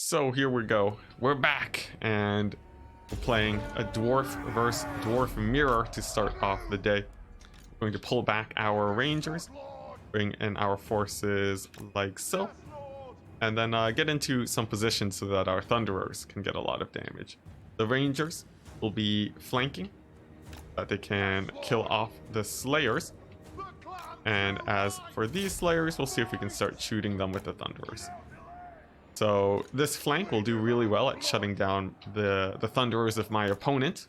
So here we go. We're back and we're playing a dwarf versus dwarf mirror to start off the day. We're going to pull back our rangers, bring in our forces like so, and then get into some positions so that our thunderers can get a lot of damage. The rangers will be flanking, that they can kill off the slayers. And as for these slayers, we'll see if we can start shooting them with the thunderers. So this flank will do really well at shutting down the thunderers of my opponent.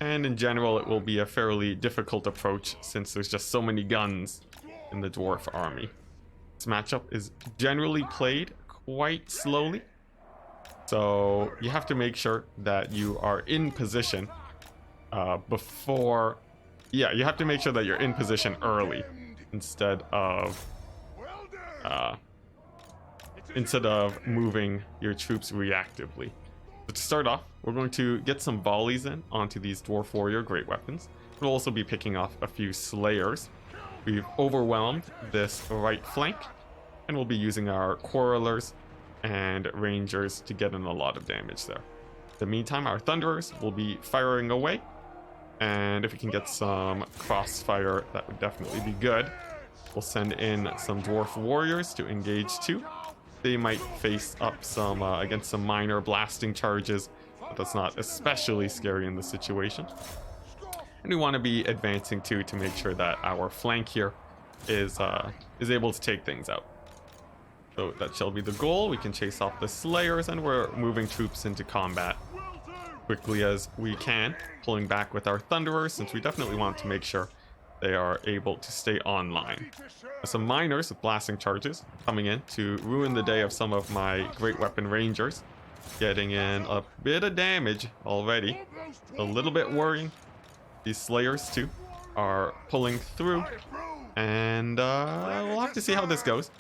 And in general, it will be a fairly difficult approach since there's just so many guns in the dwarf army. This matchup is generally played quite slowly. So you have to make sure that you are in position before... Yeah, you have to make sure that you're in position early instead of moving your troops reactively. But to start off, we're going to get some volleys in onto these dwarf warrior great weapons. We'll also be picking off a few slayers. We've overwhelmed this right flank, and we'll be using our quarrelers and rangers to get in a lot of damage there. In the meantime, our thunderers will be firing away, and if we can get some crossfire, that would definitely be good. We'll send in some dwarf warriors to engage too. They might face up against some minor blasting charges, but that's not especially scary in this situation. And we want to be advancing too to make sure that our flank here is able to take things out. So that shall be the goal. We can chase off the slayers, and we're moving troops into combat quickly as we can, pulling back with our thunderers since we definitely want to make sure they are able to stay online. Some miners with blasting charges coming in to ruin the day of some of my great weapon rangers, getting in a bit of damage already. A little bit worrying. These slayers too are pulling through, and we'll have to see how this goes.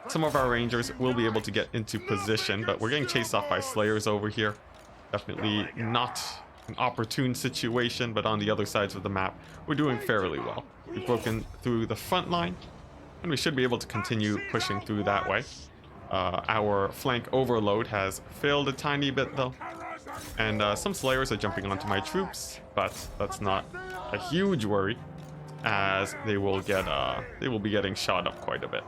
Some of our rangers will be able to get into position, but we're getting chased off by slayers over here. Definitely not an opportune situation, but on the other sides of the map, we're doing fairly well. We've broken through the front line, and we should be able to continue pushing through that way. Our flank overload has failed a tiny bit though, and some slayers are jumping onto my troops, but that's not a huge worry, as they will be getting shot up quite a bit.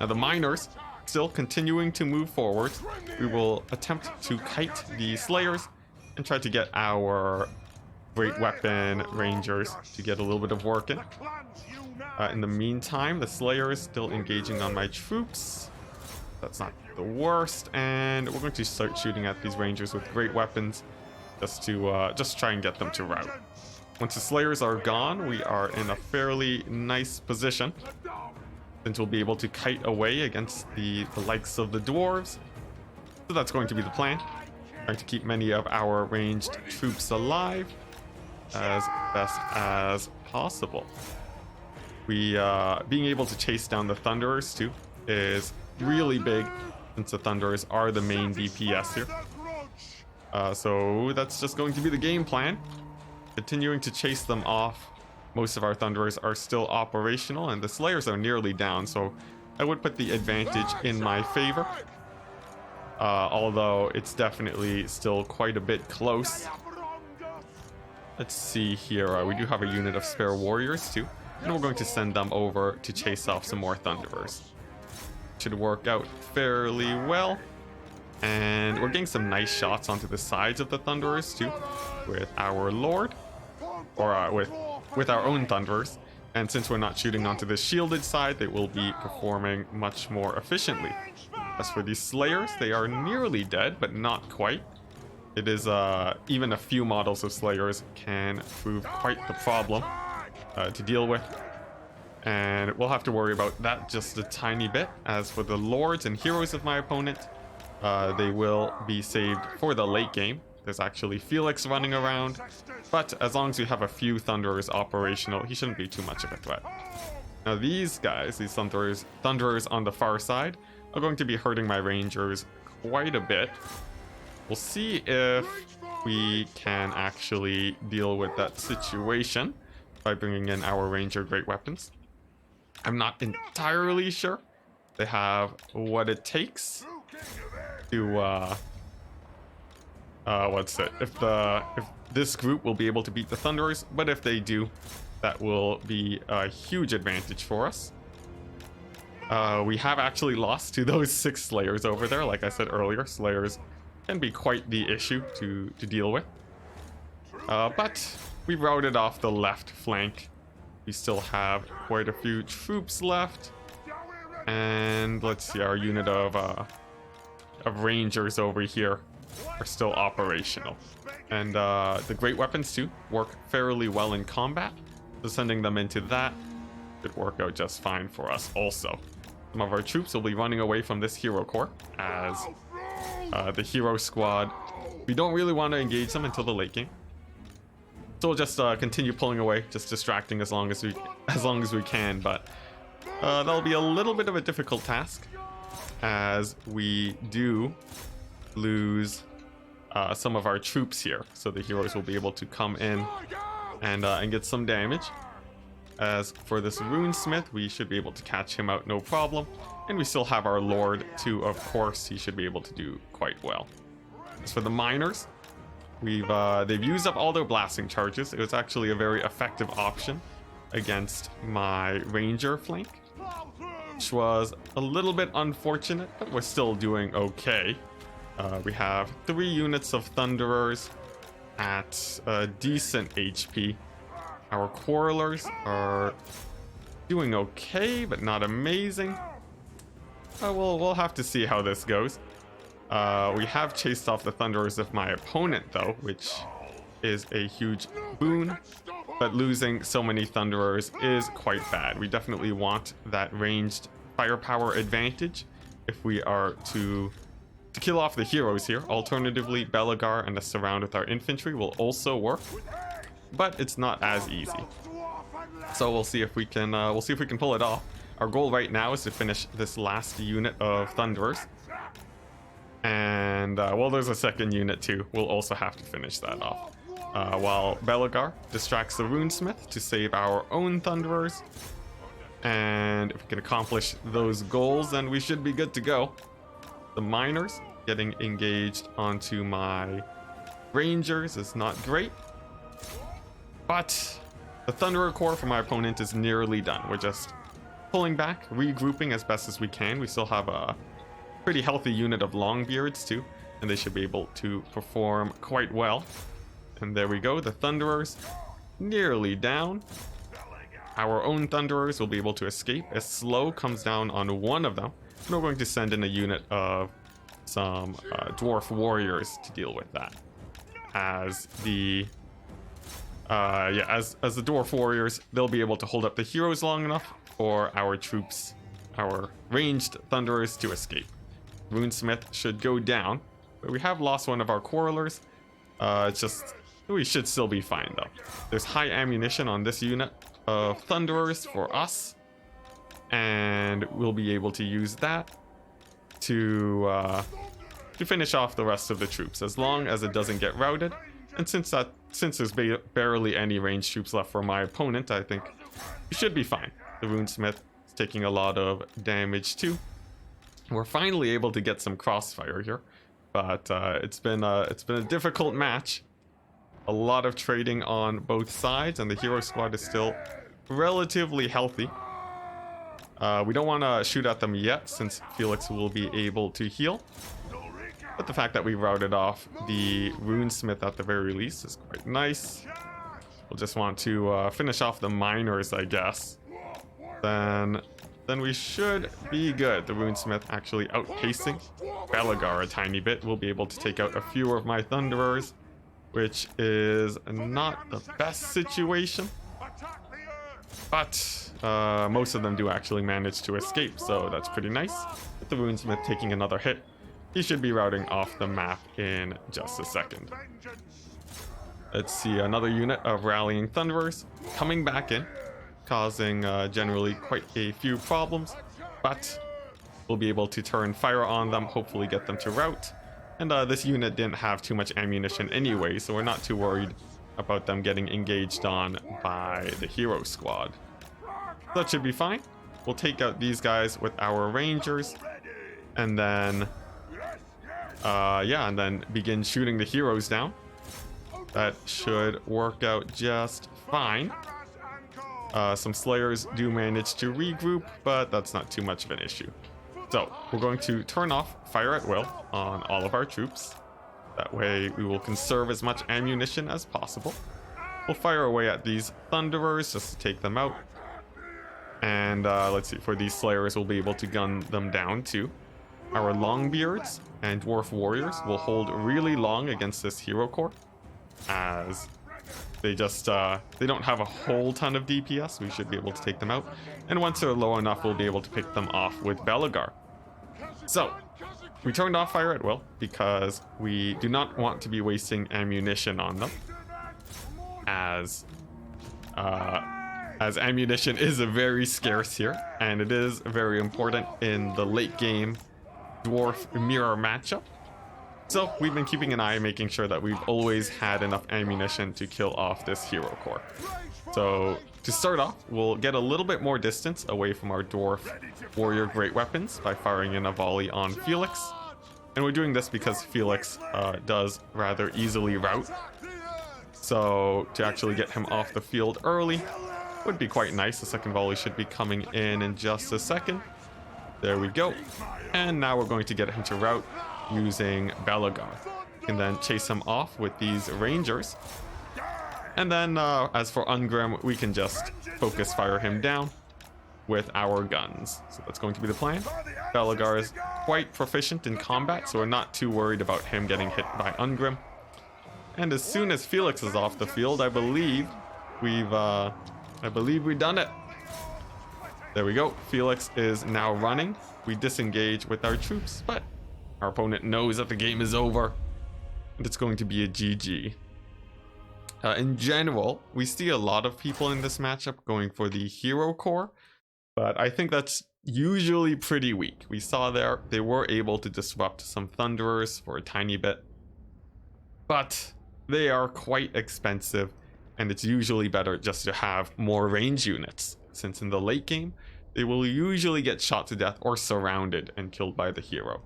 Now the miners still continuing to move forward. We will attempt to kite the slayers and try to get our great weapon rangers to get a little bit of work in the meantime, the slayer is still engaging on my troops. That's not the worst, and we're going to start shooting at these rangers with great weapons just to try and get them to rout. Once the slayers are gone, we are in a fairly nice position, since we'll be able to kite away against the likes of the dwarves. So that's going to be the plan. Trying to keep many of our ranged troops alive as best as possible. Being able to chase down the thunderers too is really big, since the thunderers are the main DPS here. So that's just going to be the game plan. Continuing to chase them off. Most of our thunderers are still operational, and the slayers are nearly down, so I would put the advantage in my favor. Although it's definitely still quite a bit close. Let's see here. We do have a unit of spare warriors too, and we're going to send them over to chase off some more thunderers. Should work out fairly well, and we're getting some nice shots onto the sides of the thunderers too, with our lord, or with our own thunderers. And since we're not shooting onto the shielded side, they will be performing much more efficiently. As for these slayers, they are nearly dead, but not quite. It is even a few models of slayers can prove quite the problem to deal with, and we'll have to worry about that just a tiny bit. As for the lords and heroes of my opponent, they will be saved for the late game. There's actually Felix running around, but as long as you have a few thunderers operational, he shouldn't be too much of a threat. Now these guys, these thunderers on the far side, are going to be hurting my rangers quite a bit. We'll see if we can actually deal with that situation by bringing in our ranger great weapons. I'm not entirely sure they have what it takes, to what's it? If this group will be able to beat the Thunderers, but if they do, that will be a huge advantage for us. We have actually lost to those 6 Slayers over there. Like I said earlier, Slayers can be quite the issue to deal with. But we routed off the left flank. We still have quite a few troops left. And let's see, our unit of Rangers over here are still operational. And the great weapons too work fairly well in combat. So sending them into that should work out just fine for us also. Some of our troops will be running away from this hero corps as the hero squad, we don't really want to engage them until the late game. So we'll just continue pulling away, just distracting as long as we can, but that'll be a little bit of a difficult task as we do lose some of our troops here. So the heroes will be able to come in and get some damage. As for this runesmith, we should be able to catch him out no problem. And we still have our lord too, of course. He should be able to do quite well. As for the miners, they've used up all their blasting charges. It was actually a very effective option against my ranger flank, which was a little bit unfortunate, but we're still doing okay. We have 3 units of thunderers at a decent HP. Our quarrelers are doing okay, but not amazing. We'll have to see how this goes. We have chased off the thunderers of my opponent, though, which is a huge boon. But losing so many thunderers is quite bad. We definitely want that ranged firepower advantage if we are to kill off the heroes here. Alternatively, Belagar and a surround with our infantry will also work. But it's not as easy. So we'll see if we can pull it off. Our goal right now is to finish this last unit of thunderers. And well, there's a second unit too. We'll also have to finish that off. While Belagar distracts the runesmith to save our own thunderers. And if we can accomplish those goals, then we should be good to go. The miners getting engaged onto my rangers is not great. But the Thunderer Corps for my opponent is nearly done. We're just pulling back, regrouping as best as we can. We still have a pretty healthy unit of Longbeards too, and they should be able to perform quite well. And there we go, the Thunderers nearly down. Our own Thunderers will be able to escape as Slow comes down on one of them. And we're going to send in a unit of some Dwarf Warriors to deal with that. As the as the Dwarf Warriors, they'll be able to hold up the heroes long enough for our troops, our ranged Thunderers, to escape. Runesmith should go down, but we have lost one of our Quarrelers. It's just, we should still be fine though. There's high ammunition on this unit of Thunderers for us, and we'll be able to use that to finish off the rest of the troops, as long as it doesn't get routed. And since there's barely any ranged troops left for my opponent, I think we should be fine. The Runesmith is taking a lot of damage too. We're finally able to get some crossfire here, but it's been a difficult match. A lot of trading on both sides, and the hero squad is still relatively healthy. We don't want to shoot at them yet, since Felix will be able to heal. But the fact that we routed off the Runesmith at the very least is quite nice. We'll just want to finish off the miners, I guess. Then we should be good. The Runesmith actually outpacing Belagar a tiny bit. We'll be able to take out a few of my Thunderers, which is not the best situation. But most of them do actually manage to escape, so that's pretty nice. With the Runesmith taking another hit, he should be routing off the map in just a second. Let's see, another unit of Rallying Thunderers coming back in, causing generally quite a few problems, but we'll be able to turn fire on them, hopefully get them to rout. And this unit didn't have too much ammunition anyway, so we're not too worried about them getting engaged on by the hero squad. That should be fine. We'll take out these guys with our rangers, and then Yeah, and then begin shooting the heroes down. That should work out just fine. Some Slayers do manage to regroup, but that's not too much of an issue. So we're going to turn off Fire at Will on all of our troops. That way we will conserve as much ammunition as possible. We'll fire away at these Thunderers just to take them out. And let's see, for these Slayers we'll be able to gun them down too. Our Longbeards and Dwarf Warriors will hold really long against this Hero Corps, as they just they don't have a whole ton of DPS. We should be able to take them out, and once they're low enough we'll be able to pick them off with Belagar. So we turned off Fire at Will because we do not want to be wasting ammunition on them, as ammunition is very scarce here, and it is very important in the late game Dwarf mirror matchup. So we've been keeping an eye, making sure that we've always had enough ammunition to kill off this Hero Corps. So to start off, we'll get a little bit more distance away from our Dwarf Warrior Great Weapons by firing in a volley on Felix. And we're doing this because Felix does rather easily rout. So to actually get him off the field early would be quite nice. The second volley should be coming in just a second. There we go. And now we're going to get him to rout using Belagar. And then chase him off with these Rangers. And then as for Ungrim, we can just focus fire him down with our guns. So that's going to be the plan. Belagar is quite proficient in combat, so we're not too worried about him getting hit by Ungrim. And as soon as Felix is off the field, I believe we've done it. There we go. Felix is now running. We disengage with our troops, but our opponent knows that the game is over, and it's going to be a GG. In general, we see a lot of people in this matchup going for the Hero Corps, but I think that's usually pretty weak. We saw there they were able to disrupt some Thunderers for a tiny bit, but they are quite expensive, and it's usually better just to have more range units, since in the late game they will usually get shot to death or surrounded and killed by the hero.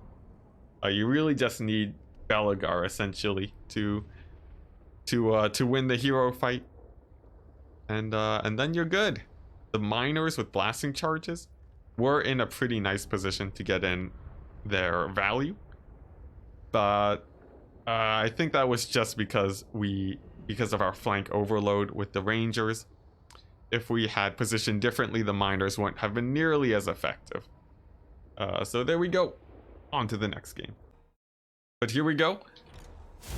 You really just need Belagar essentially to win the hero fight, and then you're good. The miners with blasting charges were in a pretty nice position to get in their value, but I think that was just because of our flank overload with the Rangers. If we had positioned differently, the miners wouldn't have been nearly as effective. So there we go. On to the next game. But here we go.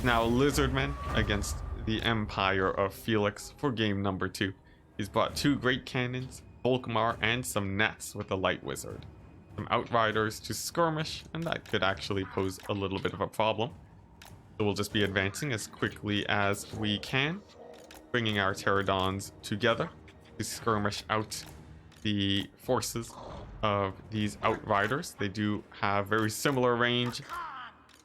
Now Lizardmen against the Empire of Felix for game number 2. He's brought 2 great cannons, Volkmar, and some nets with a light wizard. Some outriders to skirmish, and that could actually pose a little bit of a problem. So we'll just be advancing as quickly as we can, bringing our pterodons together to skirmish out the forces of these outriders. They do have very similar range,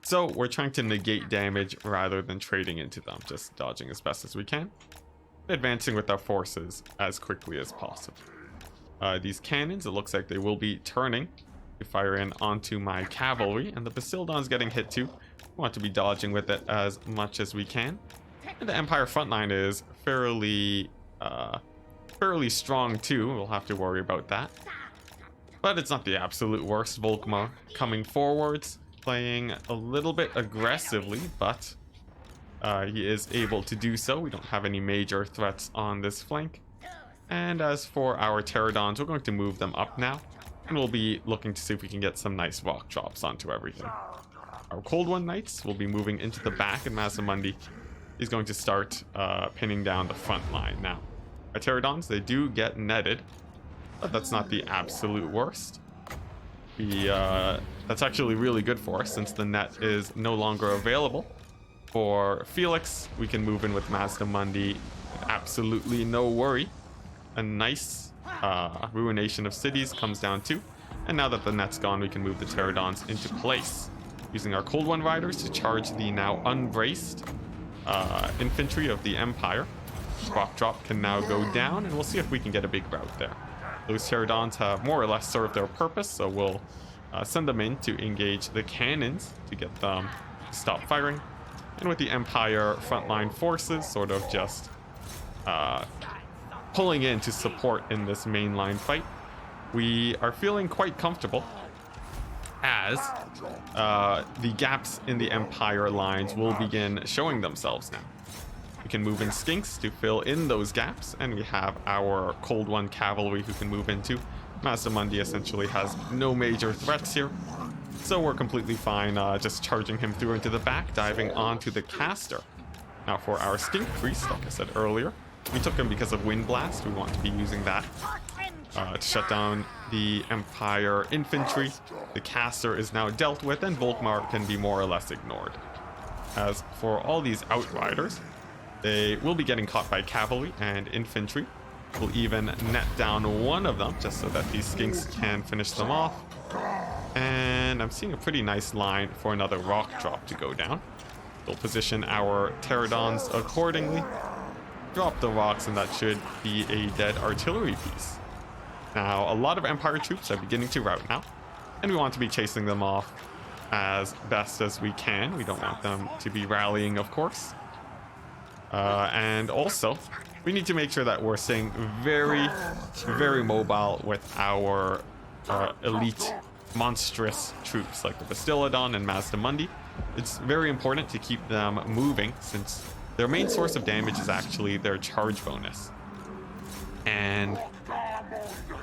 so we're trying to negate damage rather than trading into them, just dodging as best as we can, advancing with our forces as quickly as possible. These cannons, it looks like they will be turning to fire in onto my cavalry, and the Basildon's getting hit too. We want to be dodging with it as much as we can. And the Empire frontline is fairly strong too. We'll have to worry about that, but it's not the absolute worst. Volkmar coming forwards, playing a little bit aggressively, but he is able to do so. We don't have any major threats on this flank. And as for our pterodons, we're going to move them up now, and we'll be looking to see if we can get some nice rock drops onto everything. Our Cold One Knights will be moving into the back, and Masamundi is going to start pinning down the front line. Now, our pterodons, they do get netted, but that's not the absolute worst. That's actually really good for us, since the net is no longer available. For Felix, we can move in with Masamundi, absolutely no worry. A nice ruination of cities comes down too, and now that the net's gone, we can move the pterodons into place, using our Cold One Riders to charge the now unbraced infantry of the Empire. Rock drop can now go down, and we'll see if we can get a big rout there. Those pterodons have more or less served their purpose, so we'll send them in to engage the cannons to get them to stop firing. And with the Empire frontline forces sort of just pulling in to support in this mainline fight, we are feeling quite comfortable as the gaps in the Empire lines will begin showing themselves now. We can move in skinks to fill in those gaps, and we have our Cold One cavalry who can move into. Mazdamundi essentially has no major threats here, so we're completely fine just charging him through into the back, diving onto the caster. Now for our skink priest, like I said earlier, we took him because of Wind Blast. We want to be using that to shut down the Empire infantry. The caster is now dealt with, and Volkmar can be more or less ignored. As for all these outriders, they will be getting caught by cavalry and infantry. We'll even net down one of them just so that these skinks can finish them off. And I'm seeing a pretty nice line for another rock drop to go down. We'll position our pterodons accordingly. Drop the rocks, and that should be a dead artillery piece. Now, a lot of Empire troops are beginning to rout now, and we want to be chasing them off as best as we can. We don't want them to be rallying, of course. And also, we need to make sure that we're staying very, very mobile with our elite, monstrous troops like the Bastiladon and Mazdamundi. It's very important to keep them moving, since their main source of damage is actually their charge bonus. And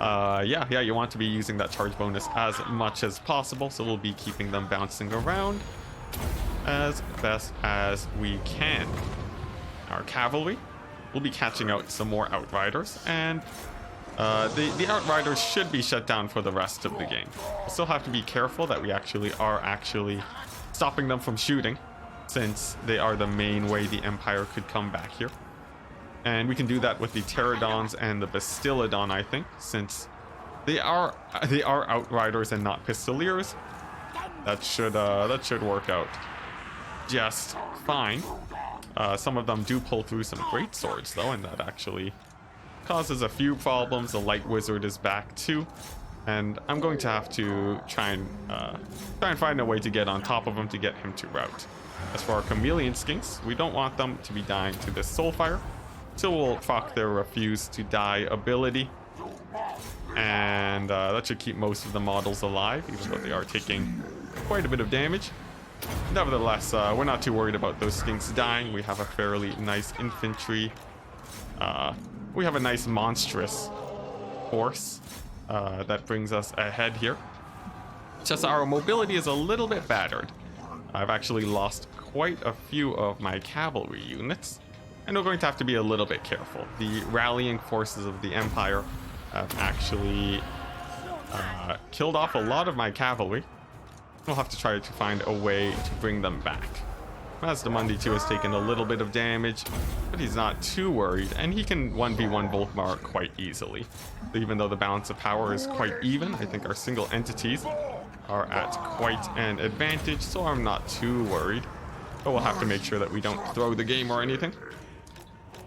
yeah, you want to be using that charge bonus as much as possible, so we'll be keeping them bouncing around as best as we can. Our cavalry will be catching out some more outriders, and the outriders should be shut down for the rest of the game. We'll still have to be careful that we are stopping them from shooting, since they are the main way the Empire could come back here. And we can do that with the Pterodons and the Bastiladon, I think, since they are outriders and not pistoliers. That should work out just fine. Some of them do pull through some great swords though, and that actually causes a few problems. The light wizard is back too, and I'm going to have to try and find a way to get on top of him to get him to rout. As for our chameleon skinks, we don't want them to be dying to this soulfire, so we'll proc their refuse to die ability, and that should keep most of the models alive, even though they are taking quite a bit of damage. Nevertheless, we're not too worried about those skinks dying. We have a fairly nice infantry. We have a nice monstrous force that brings us ahead here. Just our mobility is a little bit battered. I've actually lost quite a few of my cavalry units, and we're going to have to be a little bit careful. The rallying forces of the Empire have actually killed off a lot of my cavalry. We'll have to try to find a way to bring them back. Mazdamundi too has taken a little bit of damage, but he's not too worried, and he can 1v1 Volkmar quite easily. Even though the balance of power is quite even, I think our single entities are at quite an advantage, so I'm not too worried. But we'll have to make sure that we don't throw the game or anything.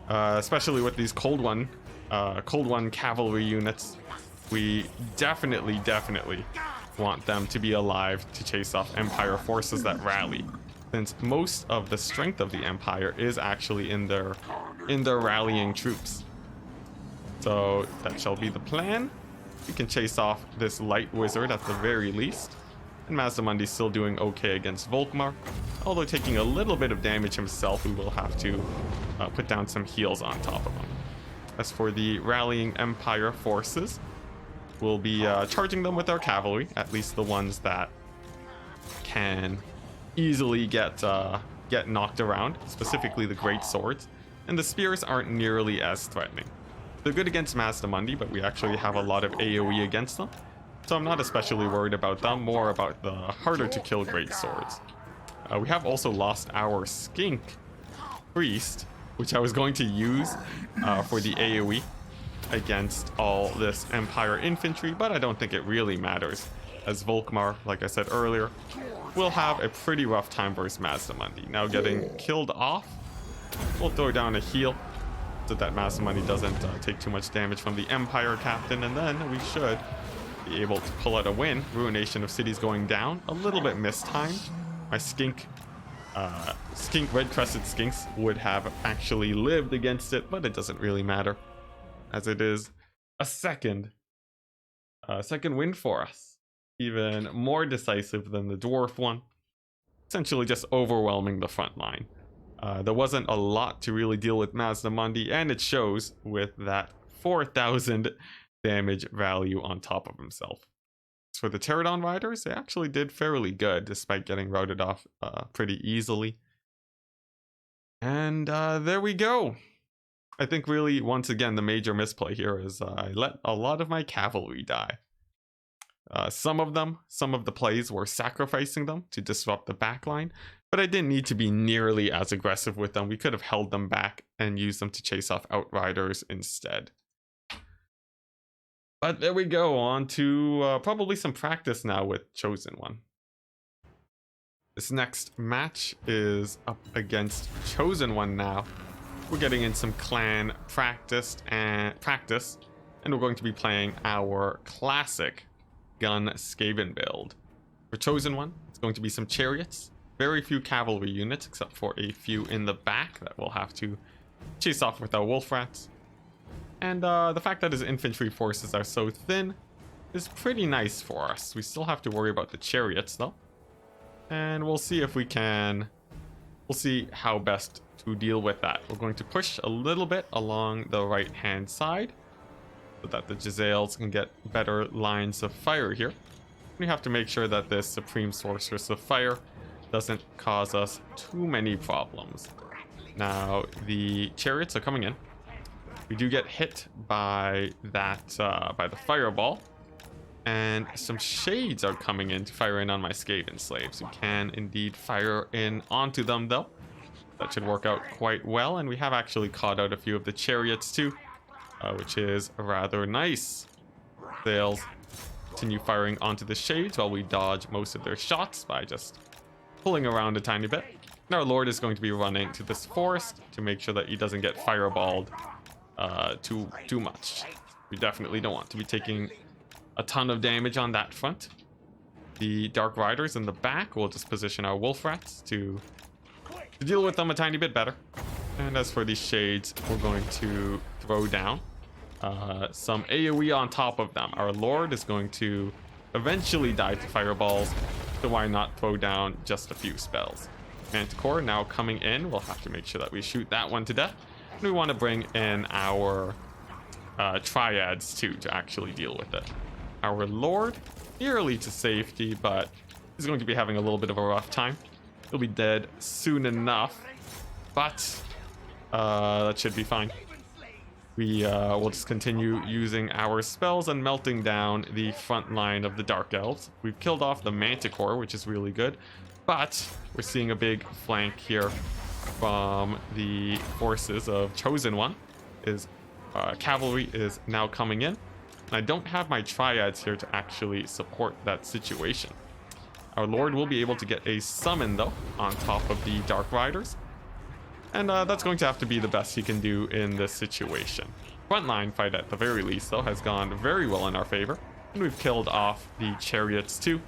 Especially with these Cold One cavalry units. We definitely want them to be alive to chase off Empire forces that rally, since most of the strength of the Empire is actually in their rallying troops. So that shall be the plan. We can chase off this light wizard at the very least, and Mazdamundi's still doing okay against Volkmar, although taking a little bit of damage himself. We will have to put down some heals on top of him. As for the rallying Empire forces, we'll be charging them with our cavalry, at least the ones that can easily get knocked around, specifically the great swords, and the spears aren't nearly as threatening. They're good against Mazdamundi, but we actually have a lot of AoE against them, so I'm not especially worried about them, more about the harder to kill great swords. We have also lost our skink priest, which I was going to use for the AoE against all this Empire infantry, but I don't think it really matters, as Volkmar, like I said earlier, will have a pretty rough time versus Mazdamundi. Now getting killed off, we'll throw down a heal so that Mazdamundi doesn't take too much damage from the Empire captain, and then we should be able to pull out a win. Ruination of cities going down. A little bit mistimed. My red-crested skinks would have actually lived against it, but it doesn't really matter, as it is a second win for us. Even more decisive than the dwarf one. Essentially just overwhelming the front line. There wasn't a lot to really deal with Mazdamundi, and it shows with that 4,000 damage value on top of himself. As for the Pterodon Riders, they actually did fairly good, despite getting routed off pretty easily. And there we go. I think really, once again, the major misplay here is I let a lot of my cavalry die. Some of the plays were sacrificing them to disrupt the backline, but I didn't need to be nearly as aggressive with them. We could have held them back and used them to chase off Outriders instead. But there we go, on to probably some practice now with Chosen One. This next match is up against Chosen One now. We're getting in some clan practice, and we're going to be playing our classic gun Skaven build. For Chosen One, it's going to be some chariots, very few cavalry units except for a few in the back that we'll have to chase off with our wolf rats. And the fact that his infantry forces are so thin is pretty nice for us. We still have to worry about the chariots though, and we'll see if we can, we'll see how best to deal with that. We're going to push a little bit along the right hand side so that the Jezzails can get better lines of fire here. We have to make sure that this Supreme Sorceress of Fire doesn't cause us too many problems. Now, the chariots are coming in. We do get hit by that, by the fireball. And some shades are coming in to fire in on my Skaven slaves. We can indeed fire in onto them though. That should work out quite well. And we have actually caught out a few of the chariots too. Which is rather nice. They'll continue firing onto the shades while we dodge most of their shots by just pulling around a tiny bit. And our Lord is going to be running to this forest to make sure that he doesn't get fireballed too much. We definitely don't want to be taking a ton of damage on that front. The Dark Riders in the back will just position our wolf rats to deal with them a tiny bit better. And as for these shades, we're going to throw down some AoE on top of them. Our Lord is going to eventually die to fireballs, so why not throw down just a few spells. Manticore now coming in. We'll have to make sure that we shoot that one to death. And we want to bring in our triads too to actually deal with it. Our Lord, nearly to safety, but he's going to be having a little bit of a rough time. He'll be dead soon enough, but that should be fine. We will just continue using our spells and melting down the front line of the Dark Elves. We've killed off the Manticore, which is really good, but we're seeing a big flank here from the forces of Chosen One. His cavalry is now coming in, and I don't have my triads here to actually support that situation. Our Lord will be able to get a summon though on top of the Dark Riders, and that's going to have to be the best he can do in this situation. Frontline fight at the very least though has gone very well in our favor, and we've killed off the chariots too.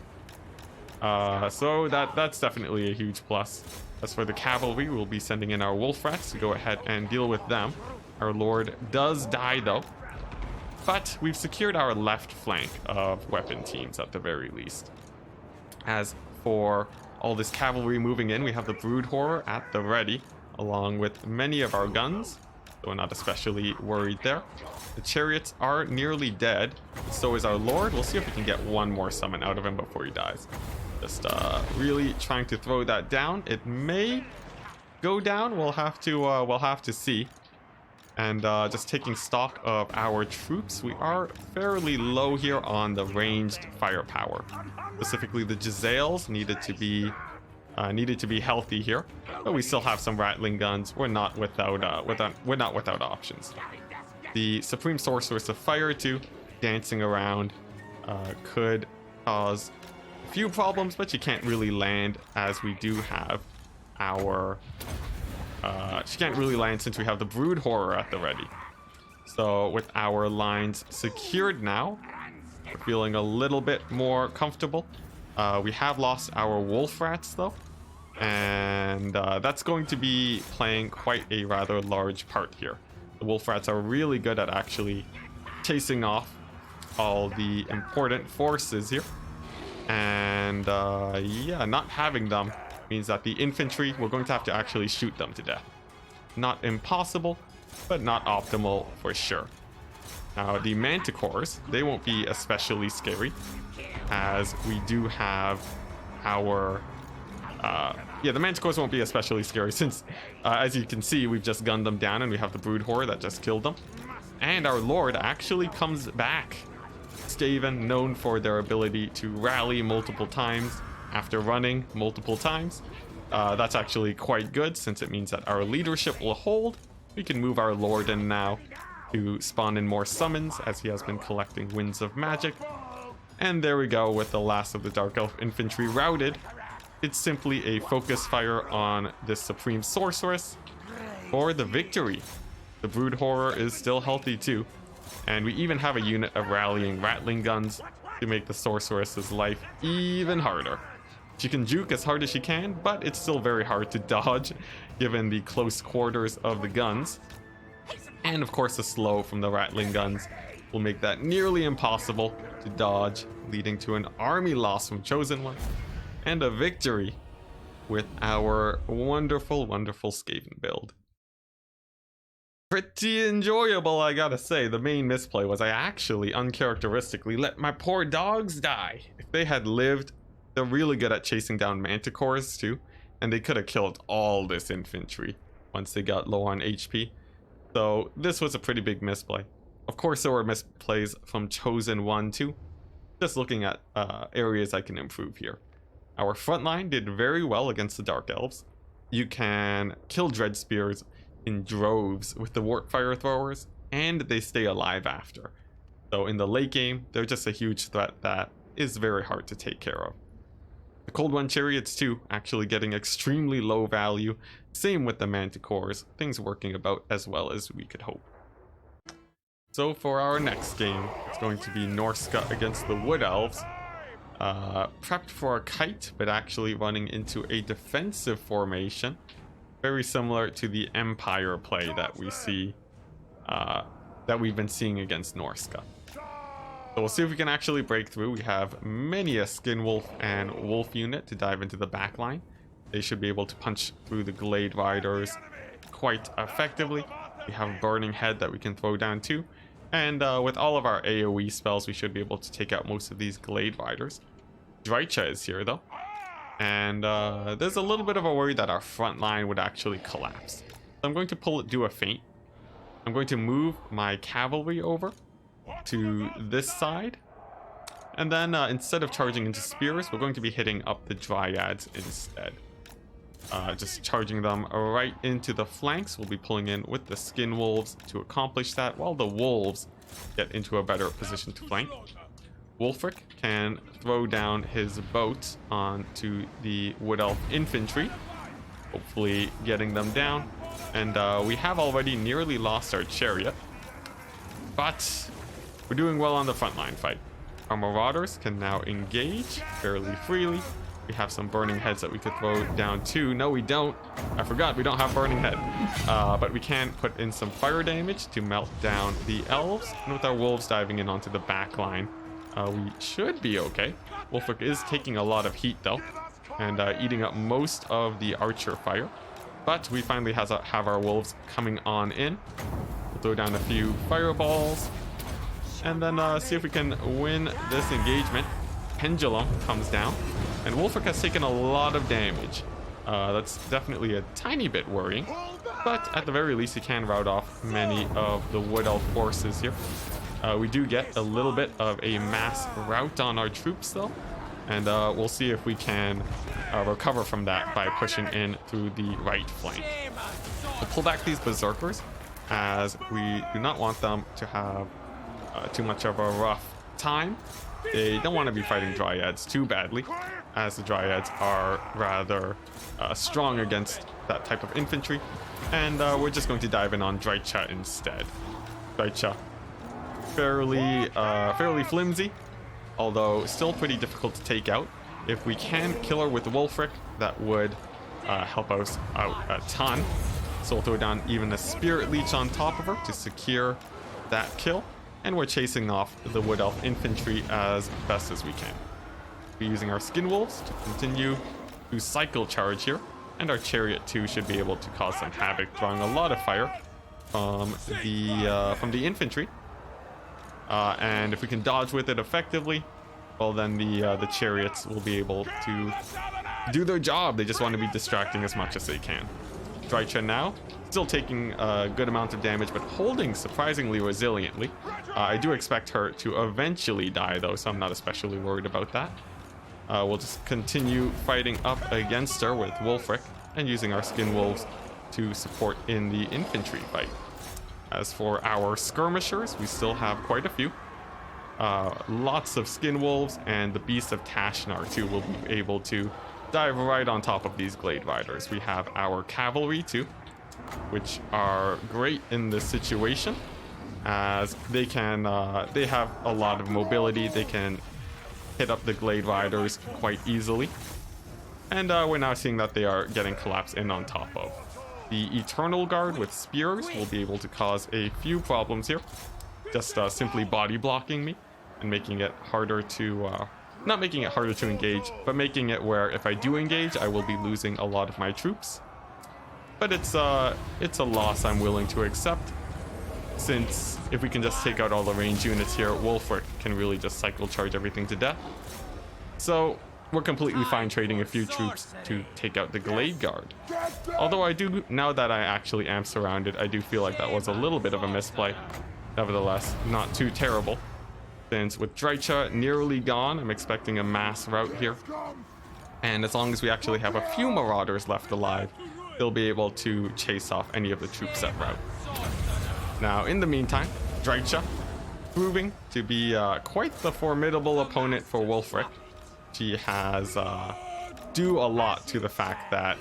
So that's definitely a huge plus. As for the cavalry, we'll be sending in our wolf rats to go ahead and deal with them. Our Lord does die though, but we've secured our left flank of weapon teams at the very least. As for all this cavalry moving in, we have the Brood Horror at the ready, along with many of our guns, so we're not especially worried there. The chariots are nearly dead, so is our Lord. We'll see if we can get one more summon out of him before he dies. Just really trying to throw that down. It may go down. We'll have to see. And just taking stock of our troops, we are fairly low here on the ranged firepower. Specifically, the Jezzails needed to be healthy here, but we still have some rattling guns. We're not without options. The Supreme Sorceress of Fire too, dancing around, could cause a few problems, but you can't really land as we do have our. She can't really land since we have the Brood Horror at the ready. So with our lines secured now, We're feeling a little bit more comfortable. We have lost our wolf rats though, and that's going to be playing quite a rather large part here. The wolf rats are really good at actually chasing off all the important forces here, and yeah, not having them means that the infantry, we're going to have to actually shoot them to death. Not impossible, but not optimal for sure. Now the manticores, they won't be especially scary, as we do have our yeah, the manticores won't be especially scary since as you can see, we've just gunned them down and we have the brood horde that just killed them. And our lord actually comes back. Skaven, known for their ability to rally multiple times after running multiple times. That's actually quite good, since it means that our leadership will hold. We can move our lord in now to spawn in more summons, as he has been collecting winds of magic. And there we go, with the last of the Dark Elf infantry routed. It's simply a focus fire on this Supreme Sorceress for the victory. The Brood Horror is still healthy too, and we even have a unit of rallying Rattling Guns to make the Sorceress's life even harder. She can juke as hard as she can, but it's still very hard to dodge given the close quarters of the guns. And of course the slow from the Rattling Guns will make that nearly impossible to dodge, leading to an army loss from Chosen One and a victory with our wonderful, wonderful Skaven build. Pretty enjoyable, I gotta say. The main misplay was I actually uncharacteristically let my poor dogs die. If they had lived, they're really good at chasing down manticores too, and they could have killed all this infantry once they got low on HP. So this was a pretty big misplay. Of course there were misplays from Chosen One too. Just looking at areas I can improve here. Our front line did very well against the Dark Elves. You can kill Dread Spears in droves with the Warp Fire Throwers, and they stay alive after. So in the late game, they're just a huge threat that is very hard to take care of. The Cold One Chariots too, actually getting extremely low value. Same with the Manticores, things working about as well as we could hope. So for our next game, it's going to be Norska against the Wood Elves. Prepped for a kite, but actually running into a defensive formation. Very similar to the Empire play that we see, that we've been seeing against Norska. So we'll see if we can actually break through. We have many a Skin Wolf and Wolf unit to dive into the back line. They should be able to punch through the Glade Riders quite effectively. We have Burning Head that we can throw down too. And with all of our AoE spells, we should be able to take out most of these Glade Riders. Drycha is here though. And there's a little bit of a worry that our front line would actually collapse. So I'm going to do a feint. I'm going to move my cavalry over to this side. And then instead of charging into spears, we're going to be hitting up the Dryads instead. Just charging them right into the flanks. We'll be pulling in with the Skin Wolves to accomplish that, while the Wolves get into a better position to flank. Wulfric can throw down his boat onto the Wood Elf infantry, hopefully getting them down. And we have already nearly lost our chariot, but we're doing well on the frontline fight. Our Marauders can now engage fairly freely. We have some Burning Heads that we could throw down too. No, we don't. I forgot we don't have Burning Head. But we can put in some fire damage to melt down the elves. And with our wolves diving in onto the back line, we should be okay. Wulfric is taking a lot of heat though, and eating up most of the archer fire. But we finally have our wolves coming on in. We'll throw down a few fireballs, and then see if we can win this engagement. Pendulum comes down, and Wulfric has taken a lot of damage. That's definitely a tiny bit worrying, but at the very least he can rout off many of the Wood Elf forces here. We do get a little bit of a mass rout on our troops though, and we'll see if we can recover from that by pushing in through the right flank. We'll pull back these Berserkers, as we do not want them to have too much of a rough time. They don't want to be fighting Dryads too badly, as the Dryads are rather strong against that type of infantry. And we're just going to dive in on Drycha instead. Drycha, fairly flimsy, although still pretty difficult to take out. If we can kill her with Wolfric, that would help us out a ton. So we'll throw down even a Spirit Leech on top of her to secure that kill. And we're chasing off the Wood Elf infantry as best as we can. We're using our Skin Wolves to continue to cycle charge here. And our Chariot too should be able to cause some havoc, drawing a lot of fire from the infantry. And if we can dodge with it effectively, well then the Chariots will be able to do their job. They just want to be distracting as much as they can. Drycha now, still taking a good amount of damage, but holding surprisingly resiliently. I do expect her to eventually die though, so I'm not especially worried about that. We'll just continue fighting up against her with Wolfric and using our Skin Wolves to support in the infantry fight. As for our skirmishers, we still have quite a few. Lots of Skin Wolves, and the Beast of Tashnar too will be able to dive right on top of these Glade Riders. We have our cavalry too, which are great in this situation, as they have a lot of mobility. They can hit up the Glade Riders quite easily, and we're now seeing that they are getting collapsed in on top of. The Eternal Guard with spears will be able to cause a few problems here, just simply body blocking me and making it harder to not making it harder to engage, but making it where if I do engage, I will be losing a lot of my troops. But it's a loss I'm willing to accept, since if we can just take out all the range units here, Wolfric can really just cycle charge everything to death. So we're completely fine trading a few troops to take out the Glade Guard. Although I do, now that I actually am surrounded, I do feel like that was a little bit of a misplay. Nevertheless, not too terrible. Since with Drycha nearly gone, I'm expecting a mass rout here. And as long as we actually have a few Marauders left alive, they'll be able to chase off any of the troops that rout. Now, in the meantime, Drycha proving to be quite the formidable opponent for Wolfric. She has due a lot to the fact that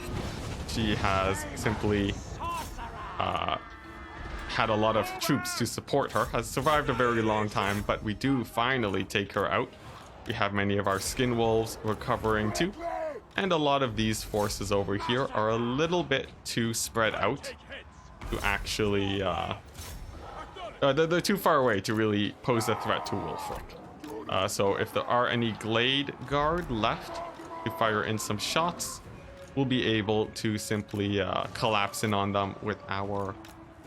she has simply had a lot of troops to support her, has survived a very long time, but we do finally take her out. We have many of our Skin Wolves recovering too, and a lot of these forces over here are a little bit too spread out to actually they're too far away to really pose a threat to Wolfric. So if there are any Glade Guard left to fire in some shots, we'll be able to simply collapse in on them with our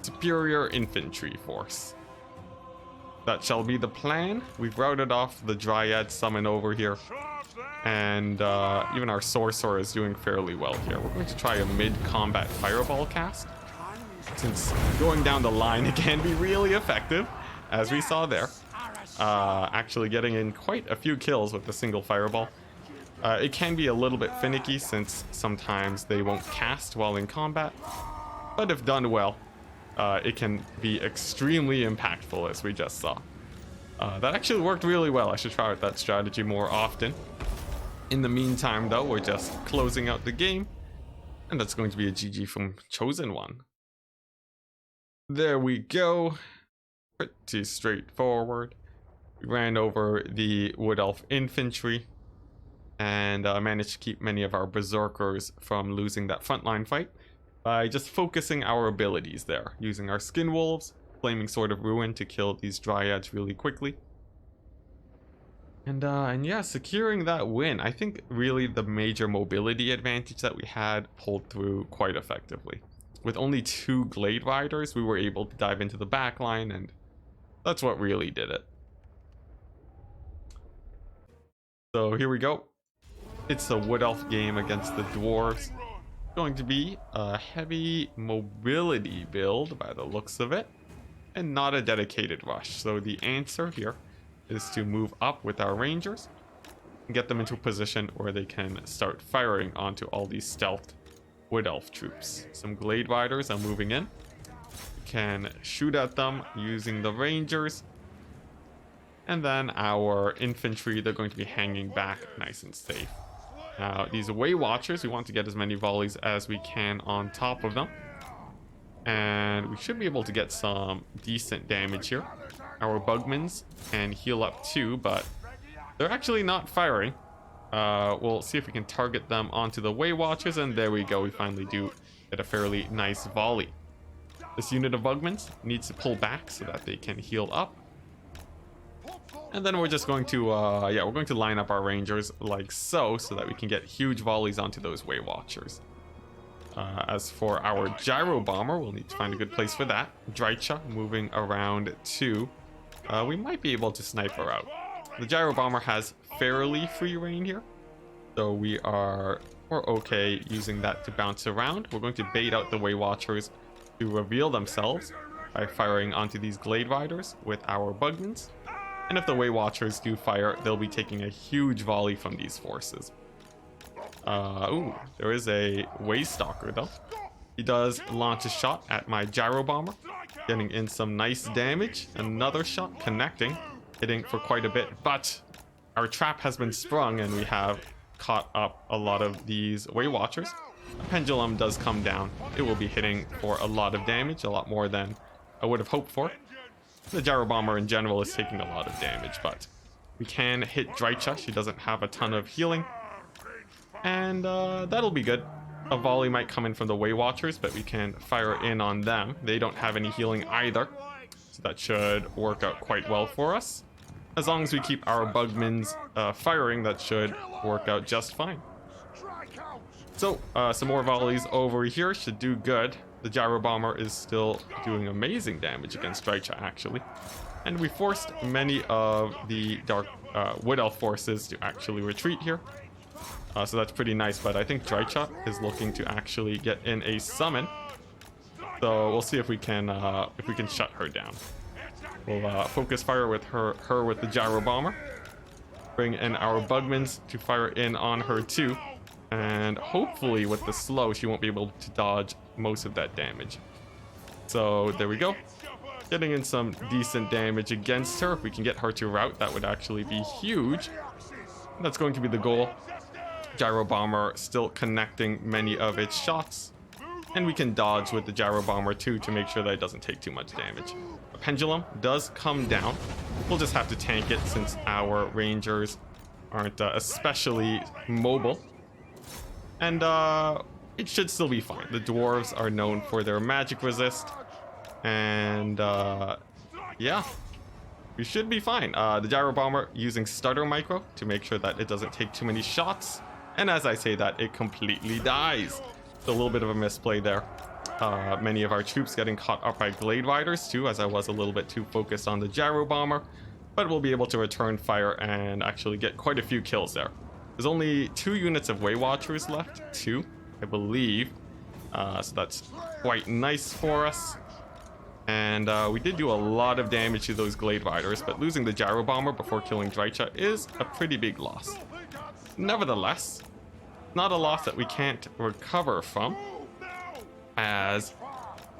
superior infantry force. That shall be the plan. We've routed off the Dryad summon over here, and even our Sorcerer is doing fairly well here. We're going to try a mid-combat Fireball cast, since going down the line it can be really effective, as we saw there. Actually getting in quite a few kills with a single Fireball. It can be a little bit finicky, since sometimes they won't cast while in combat, but if done well, it can be extremely impactful, as we just saw. That actually worked really well. I should try out that strategy more often. In the meantime, though, we're just closing out the game, and that's going to be a GG from Chosen One. There we go. Pretty straightforward. We ran over the Wood Elf infantry and managed to keep many of our Berserkers from losing that frontline fight by just focusing our abilities there, using our Skin Wolves, Flaming Sword of Ruin to kill these Dryads really quickly. And yeah, securing that win. I think really the major mobility advantage that we had pulled through quite effectively. With only 2 Glade Riders, we were able to dive into the backline, and that's what really did it. So here we go. It's a Wood Elf game against the Dwarves. Going to be a heavy mobility build by the looks of it, and not a dedicated rush. So the answer here is to move up with our Rangers and get them into a position where they can start firing onto all these stealthed Wood Elf troops. Some Glade Riders are moving in. We can shoot at them using the Rangers. And then our infantry, they're going to be hanging back nice and safe. Now, these Way Watchers, we want to get as many volleys as we can on top of them. And we should be able to get some decent damage here. Our Bugmans can heal up too, but They're actually not firing. We'll see if we can target them onto the Way Watchers, and there we go. We finally do get a fairly nice volley. This unit of Bugmans needs to pull back so that they can heal up. And then we're just going to, we're going to line up our Rangers like so that we can get huge volleys onto those Way Watchers. As for our Gyro Bomber, we'll need to find a good place for that. Drycha moving around too. We might be able to snipe her out. The Gyro Bomber has fairly free reign here, so we're okay using that to bounce around. We're going to bait out the Way Watchers to reveal themselves by firing onto these Glade Riders with our Bugmans. And if the Way Watchers do fire, they'll be taking a huge volley from these forces. There is a Way Stalker though. He does launch a shot at my Gyro Bomber, getting in some nice damage. Another shot connecting, hitting for quite a bit, but our trap has been sprung and we have caught up a lot of these Way Watchers. A pendulum does come down. It will be hitting for a lot of damage, a lot more than I would have hoped for. The Gyro Bomber in general is taking a lot of damage, but we can hit Drycha. She doesn't have a ton of healing, and that'll be good. A volley might come in from the Way Watchers, but we can fire in on them. They don't have any healing either, so that should work out quite well for us. As long as we keep our Bugmans firing, that should work out just fine. So, some more volleys over here should do good. The Gyro Bomber is still doing amazing damage against Drycha, actually. And we forced many of the Dark Wood Elf forces to actually retreat here. So that's pretty nice, but I think Drycha is looking to actually get in a summon. So we'll see if we can shut her down. We'll focus fire with her with the Gyro Bomber. Bring in our Bugmans to fire in on her too. And hopefully with the slow, she won't be able to dodge most of that damage. So there we go. Getting in some decent damage against her. If we can get her to rout, that would actually be huge. That's going to be the goal. Gyro Bomber still connecting many of its shots. And we can dodge with the Gyro Bomber too to make sure that it doesn't take too much damage. A pendulum does come down. We'll just have to tank it since our Rangers aren't especially mobile. And it should still be fine. The dwarves are known for their magic resist. And yeah, we should be fine. The Gyro Bomber using stutter micro to make sure that it doesn't take too many shots. And as I say that, it completely dies. It's a little bit of a misplay there. Many of our troops getting caught up by Glade Riders too, as I was a little bit too focused on the Gyro Bomber. But we'll be able to return fire and actually get quite a few kills there. There's only 2 units of Way Watchers left, 2, I believe. So that's quite nice for us. And we did do a lot of damage to those Glade Riders, but losing the Gyro Bomber before killing Drycha is a pretty big loss. Nevertheless, not a loss that we can't recover from, as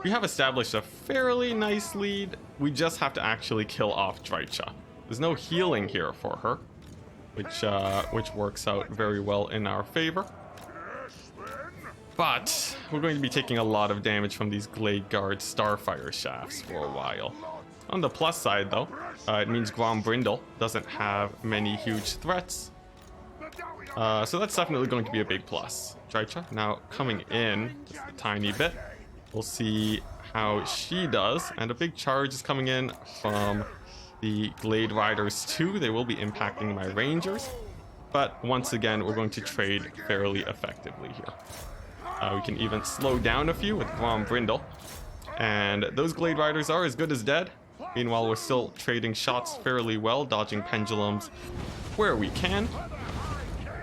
we have established a fairly nice lead. We just have to actually kill off Drycha. There's no healing here for her, which works out very well in our favor. But we're going to be taking a lot of damage from these Glade Guard Starfire shafts for a while. On the plus side though, it means Grombrindle doesn't have many huge threats. So that's definitely going to be a big plus. Drycha now coming in just a tiny bit. We'll see how she does. And a big charge is coming in from the Glade Riders too. They will be impacting my Rangers. But once again, we're going to trade fairly effectively here. We can even slow down a few with Grombrindle. And those Glade Riders are as good as dead. Meanwhile, we're still trading shots fairly well, dodging pendulums where we can.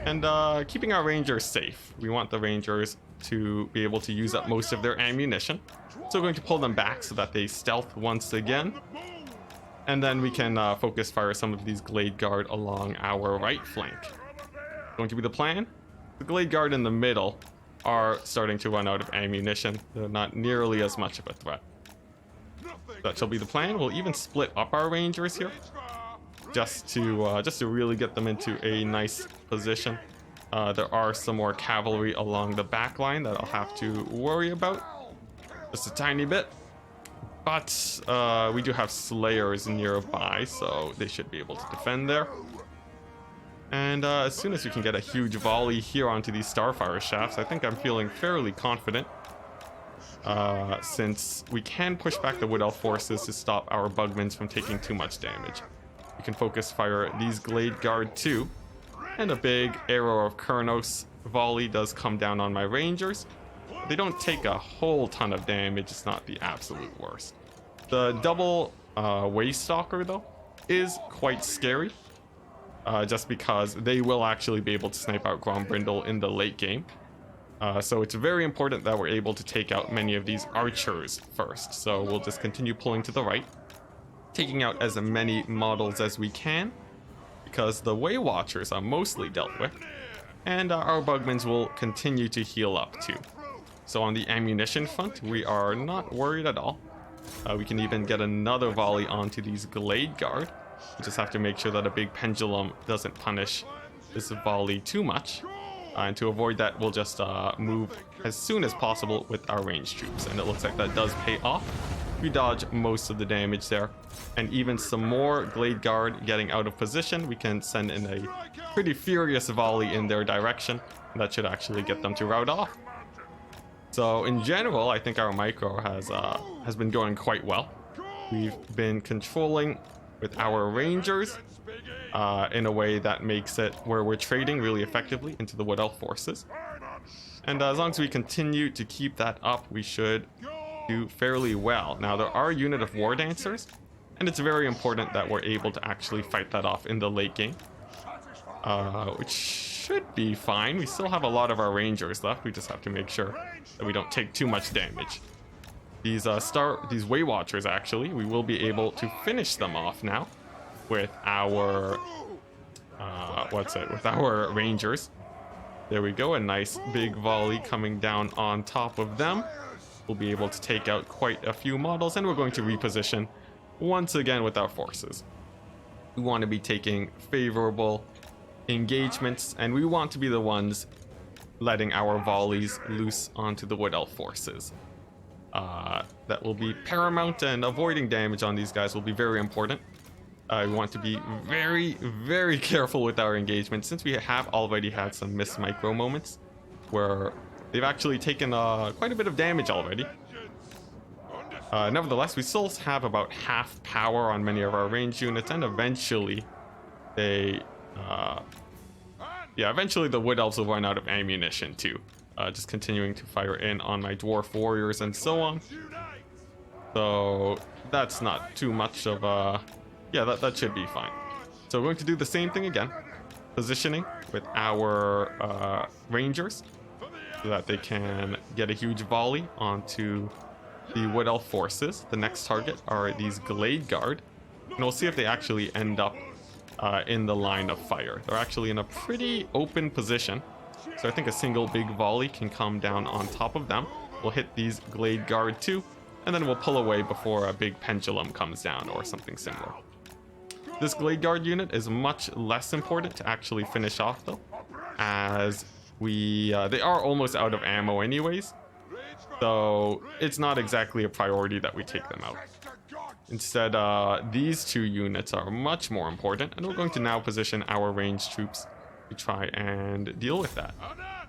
And keeping our Rangers safe. We want the Rangers to be able to use up most of their ammunition. So we're going to pull them back so that they stealth once again. And then we can focus fire some of these Glade Guard along our right flank. Going to be the plan. The Glade Guard in the middle are starting to run out of ammunition. They're not nearly as much of a threat. That shall be the plan. We'll even split up our Rangers here, just to really get them into a nice position. There are some more cavalry along the back line that I'll have to worry about just a tiny bit. But we do have Slayers nearby, so they should be able to defend there. And as soon as we can get a huge volley here onto these Starfire shafts, I think I'm feeling fairly confident. Since we can push back the Wood Elf forces to stop our Bugmans from taking too much damage. We can focus fire these Glade Guard too. And a big Arrow of Kurnos volley does come down on my Rangers. They don't take a whole ton of damage, it's not the absolute worst. The double Waystalker though is quite scary. Just because they will actually be able to snipe out Grombrindle in the late game. So it's very important that we're able to take out many of these archers first. So we'll just continue pulling to the right, taking out as many models as we can, because the Way Watchers are mostly dealt with, and our Bugmans will continue to heal up too. So on the ammunition front, we are not worried at all. We can even get another volley onto these Glade Guard. We just have to make sure that a big pendulum doesn't punish this volley too much. And to avoid that, we'll just move as soon as possible with our ranged troops. And it looks like that does pay off. We dodge most of the damage there. And even some more Glade Guard getting out of position, we can send in a pretty furious volley in their direction. And that should actually get them to rout off. So in general, I think our micro has been going quite well. We've been controlling with our Rangers in a way that makes it where we're trading really effectively into the Wood Elf forces. And as long as we continue to keep that up, we should do fairly well. Now, there are a unit of War Dancers, and it's very important that we're able to actually fight that off in the late game, which should be fine. We still have a lot of our Rangers left. We just have to make sure that we don't take too much damage. These Way Watchers, actually, we will be able to finish them off now with our with our Rangers. There we go, a nice big volley coming down on top of them. We'll be able to take out quite a few models, and we're going to reposition once again with our forces. We want to be taking favorable engagements, and we want to be the ones letting our volleys loose onto the Wood Elf forces. That will be paramount, and avoiding damage on these guys will be very important. We want to be very, very careful with our engagement, since we have already had some miss micro moments where they've actually taken quite a bit of damage already. Nevertheless, we still have about half power on many of our ranged units, and eventually eventually the Wood Elves will run out of ammunition too. Just continuing to fire in on my Dwarf Warriors and so on. So that's not too much of a... Yeah, that should be fine. So we're going to do the same thing again. Positioning with our Rangers so that they can get a huge volley onto the Wood Elf forces. The next target are these Glade Guard. And we'll see if they actually end up in the line of fire. They're actually in a pretty open position. So I think a single big volley can come down on top of them. We'll hit these Glade Guard too, and then we'll pull away before a big pendulum comes down or something similar. This Glade Guard unit is much less important to actually finish off though, as they are almost out of ammo anyways. So it's not exactly a priority that we take them out. Instead, these two units are much more important, and we're going to now position our ranged troops to try and deal with that.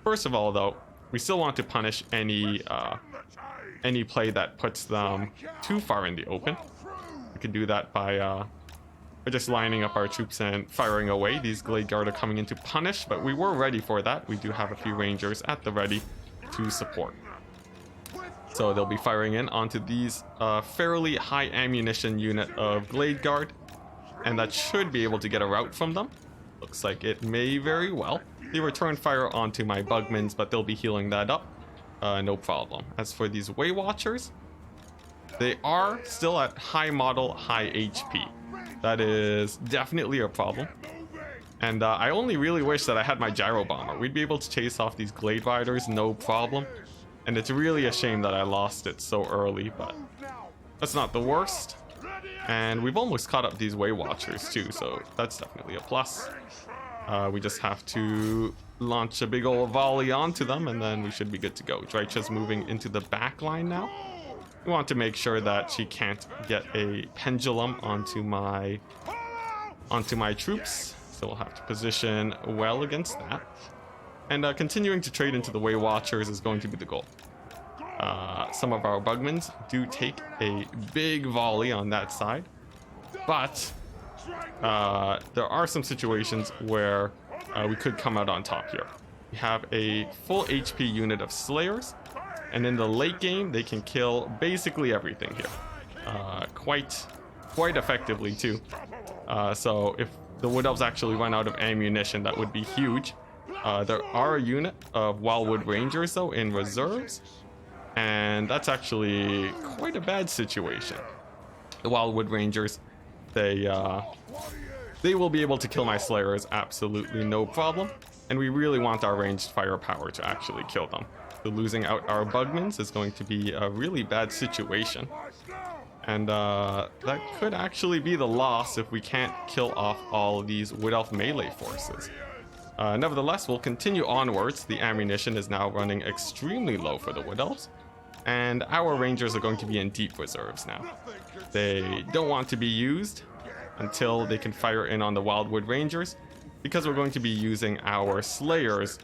First of all, though, we still want to punish any play that puts them too far in the open. We can do that by just lining up our troops and firing away. These Glade Guard are coming in to punish, but we were ready for that. We do have a few Rangers at the ready to support. So they'll be firing in onto these fairly high ammunition unit of Glade Guard, and that should be able to get a rout from them. Looks like it may very well. They return fire onto my Bugmans, but they'll be healing that up. No problem. As for these Way Watchers, they are still at high model, high HP. That is definitely a problem. And I only really wish that I had my Gyro Bomber. We'd be able to chase off these Glade Riders, no problem. And it's really a shame that I lost it so early, but that's not the worst. And we've almost caught up these Way Watchers too, so that's definitely a plus. We just have to launch a big old volley onto them, and then we should be good to go. Dreicha's moving into the back line now. We want to make sure that she can't get a pendulum onto my troops. So So we'll have to position well against that. And continuing to trade into the Way Watchers is going to be the goal. Some of our Bugmans do take a big volley on that side, but there are some situations where we could come out on top here. We have a full HP unit of Slayers, and in the late game they can kill basically everything here, quite effectively too. So if the Wood Elves actually run out of ammunition, that would be huge. There are a unit of Wildwood Rangers though in reserves, and that's actually quite a bad situation. The Wildwood Rangers, they will be able to kill my Slayers absolutely no problem, and we really want our ranged firepower to actually kill them. So losing out our Bugmans is going to be a really bad situation, and that could actually be the loss if we can't kill off all of these Wood Elf melee forces. Nevertheless, we'll continue onwards. The ammunition is now running extremely low for the Wood Elves, and our Rangers are going to be in deep reserves now. They don't want to be used until they can fire in on the Wildwood Rangers, because we're going to be using our Slayers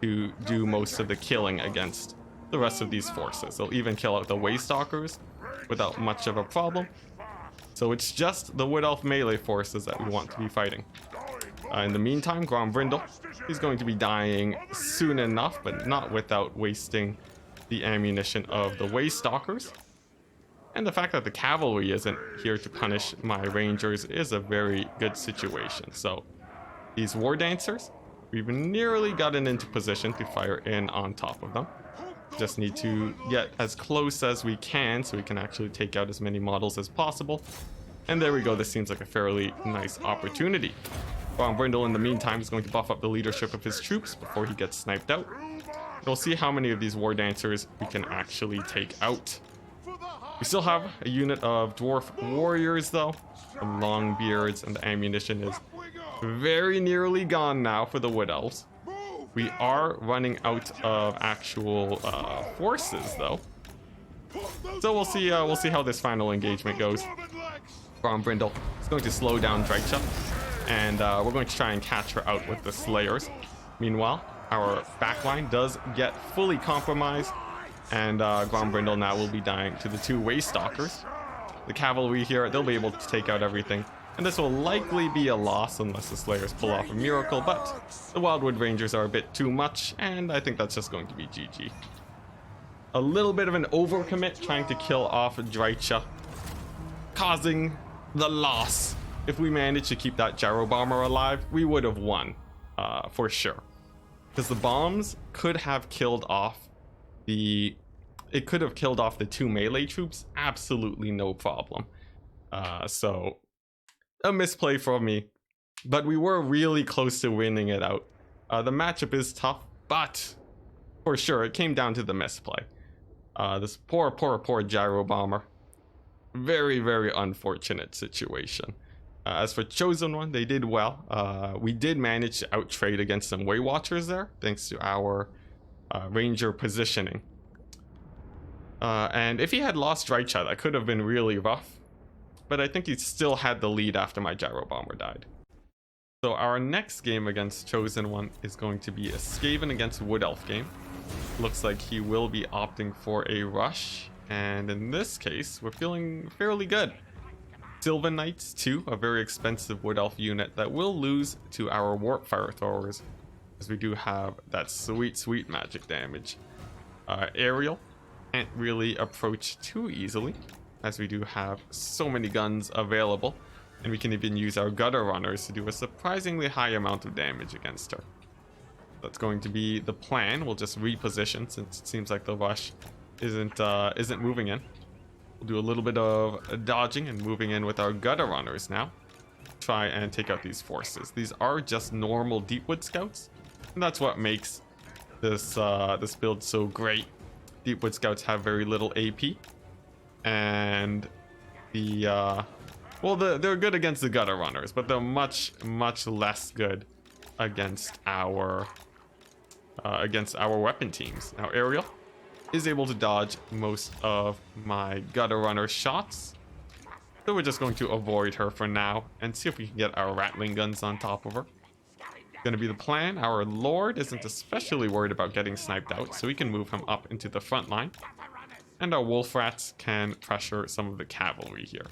to do most of the killing against the rest of these forces. They'll even kill out the Waystalkers without much of a problem. So it's just the Wood Elf melee forces that we want to be fighting. In the meantime, Grombrindle, he's going to be dying soon enough, but not without wasting the ammunition of the Waystalkers. And the fact that the cavalry isn't here to punish my Rangers is a very good situation. So these War Dancers, we've nearly gotten into position to fire in on top of them. Just need to get as close as we can so we can actually take out as many models as possible. And there we go. This seems like a fairly nice opportunity. Grombrindle, in the meantime, is going to buff up the leadership of his troops before he gets sniped out. We'll see how many of these War Dancers we can actually take out. We still have a unit of Dwarf Warriors, though. The Longbeards, and the ammunition is very nearly gone now for the Wood Elves. We are running out of actual forces, though. So we'll see how this final engagement goes. Grombrindle is going to slow down Dreicha, and we're going to try and catch her out with the Slayers. Meanwhile, our backline does get fully compromised, and Grombrindle now will be dying to the two Waystalkers. The cavalry here, they'll be able to take out everything, and this will likely be a loss unless the Slayers pull off a miracle, but the Wildwood Rangers are a bit too much, and I think that's just going to be GG. A little bit of an overcommit trying to kill off Dreicha, causing the loss. If we managed to keep that gyro bomber alive, we would have won, for sure. Because the bombs could have killed off the two melee troops, absolutely no problem. So a misplay from me, but we were really close to winning it out. The matchup is tough, but for sure it came down to the misplay. This poor gyro bomber. Very, very unfortunate situation. As for Chosen One, they did well. We did manage to outtrade against some Way Watchers there, thanks to our Ranger positioning. And if he had lost Dreicha, that could have been really rough. But I think he still had the lead after my gyro bomber died. So our next game against Chosen One is going to be a Skaven against Wood Elf game. Looks like he will be opting for a rush. And in this case, we're feeling fairly good. Sylvan Knights 2, a very expensive Wood Elf unit that will lose to our Warp Fire Throwers, as we do have that sweet magic damage. Aerial can't really approach too easily, as we do have so many guns available, and we can even use our Gutter Runners to do a surprisingly high amount of damage against her. That's going to be the plan. We'll just reposition since it seems like the rush isn't moving in. We'll do a little bit of dodging and moving in with our Gutter Runners now. Try and take out these forces. These are just normal Deepwood Scouts, and that's what makes this this build so great. Deepwood Scouts have very little AP, and they're good against the Gutter Runners, but they're much less good against our weapon teams. Now Ariel is able to dodge most of my Gutter Runner shots, so we're just going to avoid her for now and see if we can get our Rattling guns on top of her. Going to be the plan. Our Lord isn't especially worried about getting sniped out, so we can move him up into the front line. And our Wolf Rats can pressure some of the cavalry here.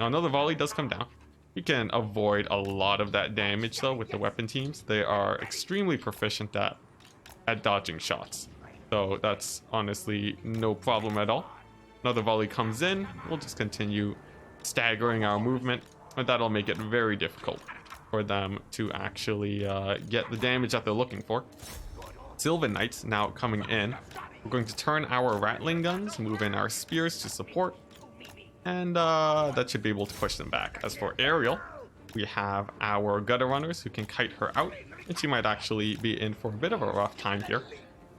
Now another volley does come down. We can avoid a lot of that damage though with the weapon teams. They are extremely proficient at dodging shots. So that's honestly no problem at all. Another volley comes in. We'll just continue staggering our movement, but that'll make it very difficult for them to actually get the damage that they're looking for. Sylvan Knights now coming in. We're going to turn our Rattling Guns, move in our Spears to support, and that should be able to push them back. As for Aerial, we have our Gutter Runners who can kite her out, and she might actually be in for a bit of a rough time here.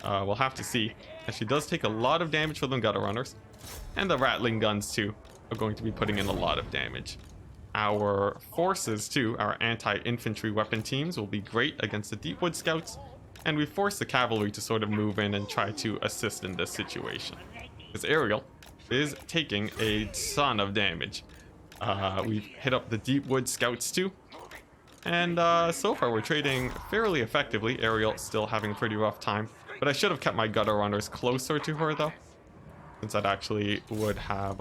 We'll have to see, as she does take a lot of damage from the Gutter Runners, and the Rattling Guns too are going to be putting in a lot of damage. Our forces too, our anti-infantry weapon teams, will be great against the Deepwood Scouts, and we force the cavalry to sort of move in and try to assist in this situation. Because Aerial is taking a ton of damage. We've hit up the Deepwood Scouts too, and so far we're trading fairly effectively. Aerial still having a pretty rough time, but I should have kept my Gutter Runners closer to her though, since that actually would have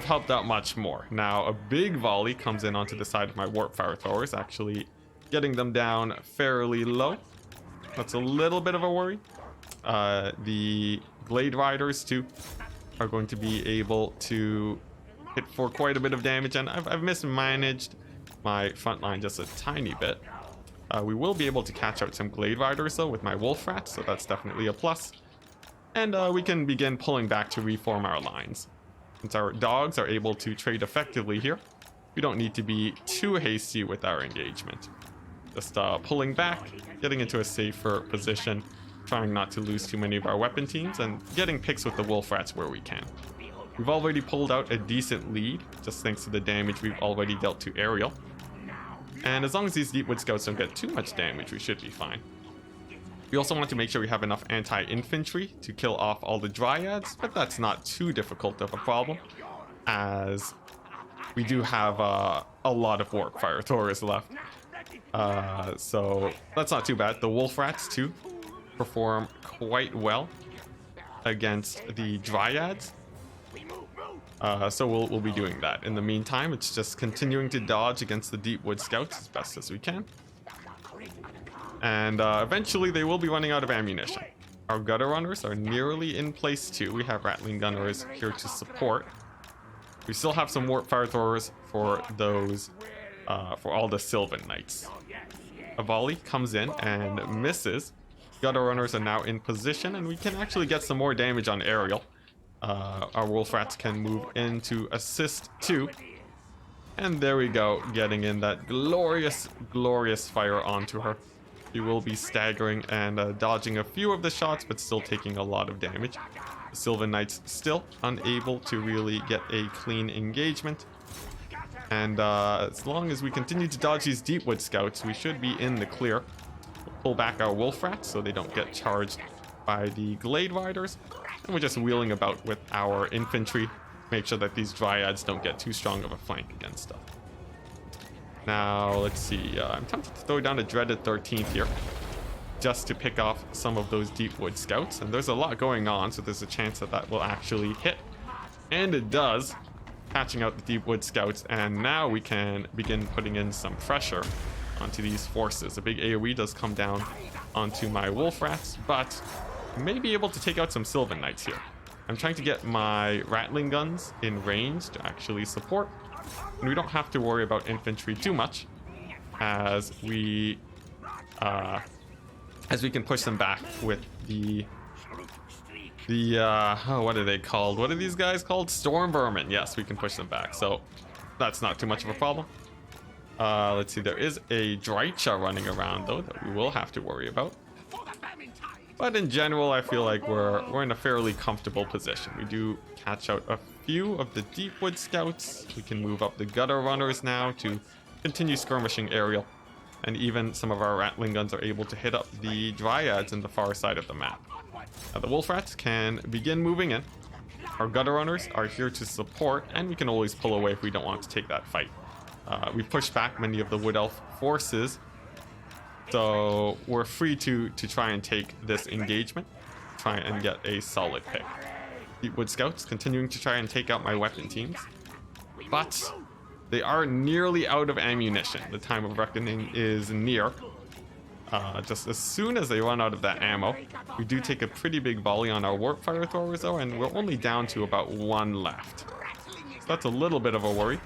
helped out much more. Now a big volley comes in onto the side of my Warp Fire Throwers, actually getting them down fairly low. That's a little bit of a worry. The Glade Riders too are going to be able to hit for quite a bit of damage, and I've mismanaged my front line just a tiny bit. We will be able to catch out some Glade Riders though with my Wolf Rats, so that's definitely a plus. And we can begin pulling back to reform our lines. Since our dogs are able to trade effectively here, we don't need to be too hasty with our engagement. Just pulling back, getting into a safer position, trying not to lose too many of our weapon teams, and getting picks with the Wolf Rats where we can. We've already pulled out a decent lead, just thanks to the damage we've already dealt to Aerial. And as long as these Deepwood Scouts don't get too much damage, we should be fine. We also want to make sure we have enough anti-infantry to kill off all the Dryads, but that's not too difficult of a problem, as we do have a lot of Warp Fire Throwers left. So that's not too bad. The Wolf Rats too perform quite well against the Dryads. So we'll be doing that. In the meantime, it's just continuing to dodge against the Deepwood Scouts as best as we can. And eventually they will be running out of ammunition. Our Gutter Runners are nearly in place too. We have Rattling Gunners here to support. We still have some Warp Fire Throwers for those, for all the Sylvan Knights. A volley comes in and misses. Gutter Runners are now in position, and we can actually get some more damage on Aerial. Our Wolf Rats can move in to assist too. And there we go, getting in that glorious, glorious fire onto her. She will be staggering and dodging a few of the shots, but still taking a lot of damage. The Sylvan Knights still unable to really get a clean engagement. And as long as we continue to dodge these Deepwood Scouts, we should be in the clear. We'll pull back our Wolf Rats so they don't get charged by the Glade Riders. And we're just wheeling about with our infantry, make sure that these Dryads don't get too strong of a flank against us. Now, let's see. I'm tempted to throw down a Dreaded 13th here, just to pick off some of those Deepwood Scouts. And there's a lot going on, so there's a chance that that will actually hit. And it does, catching out the Deepwood Scouts. And now we can begin putting in some pressure onto these forces. A big AoE does come down onto my Wolf Rats, but I may be able to take out some Sylvan Knights here. I'm trying to get my Rattling Guns in range to actually support. And we don't have to worry about infantry too much, as we can push them back with the what are they called? What are these guys called? Storm Vermin. Yes, we can push them back, so that's not too much of a problem. Let's see, there is a Drycha running around though that we will have to worry about. But in general, I feel like we're in a fairly comfortable position. We do catch out a few of the Deepwood Scouts. We can move up the Gutter Runners now to continue skirmishing Aerial. And even some of our Rattling Guns are able to hit up the Dryads in the far side of the map. Now the Wolf Rats can begin moving in. Our Gutter Runners are here to support, and we can always pull away if we don't want to take that fight. We've pushed back many of the Wood Elf forces So we're free to try and take this engagement, try and get a solid pick. Deepwood Scouts continuing to try and take out my weapon teams, but they are nearly out of ammunition. The time of reckoning is near. Just as soon as they run out of that ammo, we do take a pretty big volley on our warp fire throwers though, and we're only down to about one left. So that's a little bit of a worry,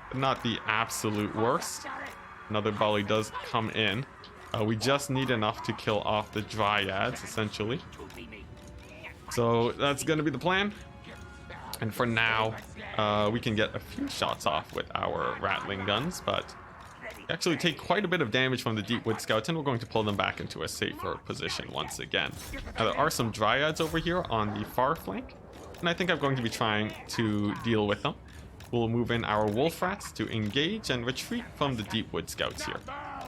but not the absolute worst. Another volley does come in. We just need enough to kill off the dryads, essentially. So that's going to be the plan. And for now, we can get a few shots off with our rattling guns, but we actually take quite a bit of damage from the Deepwood Scouts, and we're going to pull them back into a safer position once again. Now, there are some dryads over here on the far flank, and I think I'm going to be trying to deal with them. We'll move in our wolf rats to engage and retreat from the Deepwood Scouts here.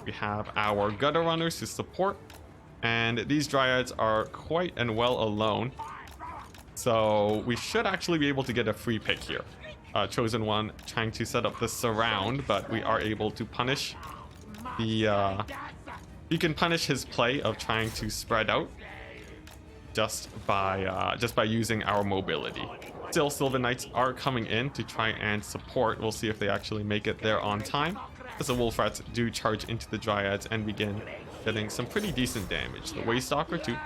We have our gutter runners to support, and these dryads are quite and well alone. So we should actually be able to get a free pick here. Chosen One trying to set up the surround, but we are able to punish the... you can punish his play of trying to spread out just by using our mobility. Still, Sylvan Knights are coming in to try and support. We'll see if they actually make it there on time, as the Wolf Rats do charge into the Dryads and begin getting some pretty decent damage. The Waystalker too,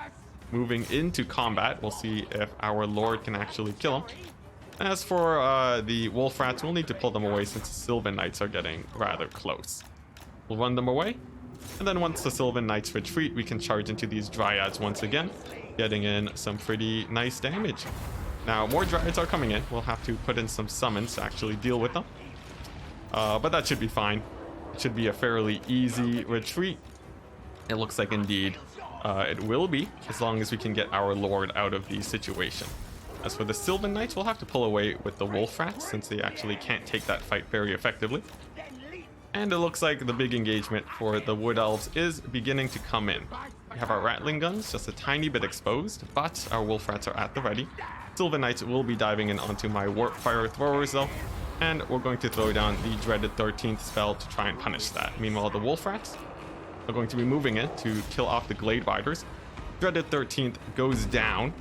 moving into combat. We'll see if our Lord can actually kill him. As for the Wolf Rats, we'll need to pull them away since the Sylvan Knights are getting rather close. We'll run them away, and then once the Sylvan Knights retreat, we can charge into these Dryads once again, getting in some pretty nice damage. Now, more Dryads are coming in. We'll have to put in some summons to actually deal with them. But that should be fine. It should be a fairly easy retreat. It looks like indeed it will be, as long as we can get our Lord out of the situation. As for the Sylvan Knights, we'll have to pull away with the Wolf Rats, since they actually can't take that fight very effectively. And it looks like the big engagement for the Wood Elves is beginning to come in. We have our Rattling Guns just a tiny bit exposed, but our Wolf Rats are at the ready. Sylvan Knights will be diving in onto my Warp Fire Throwers though, and we're going to throw down the dreaded 13th spell to try and punish that. Meanwhile, the Wolf Rats are going to be moving in to kill off the Glade Riders. Dreaded 13th goes down,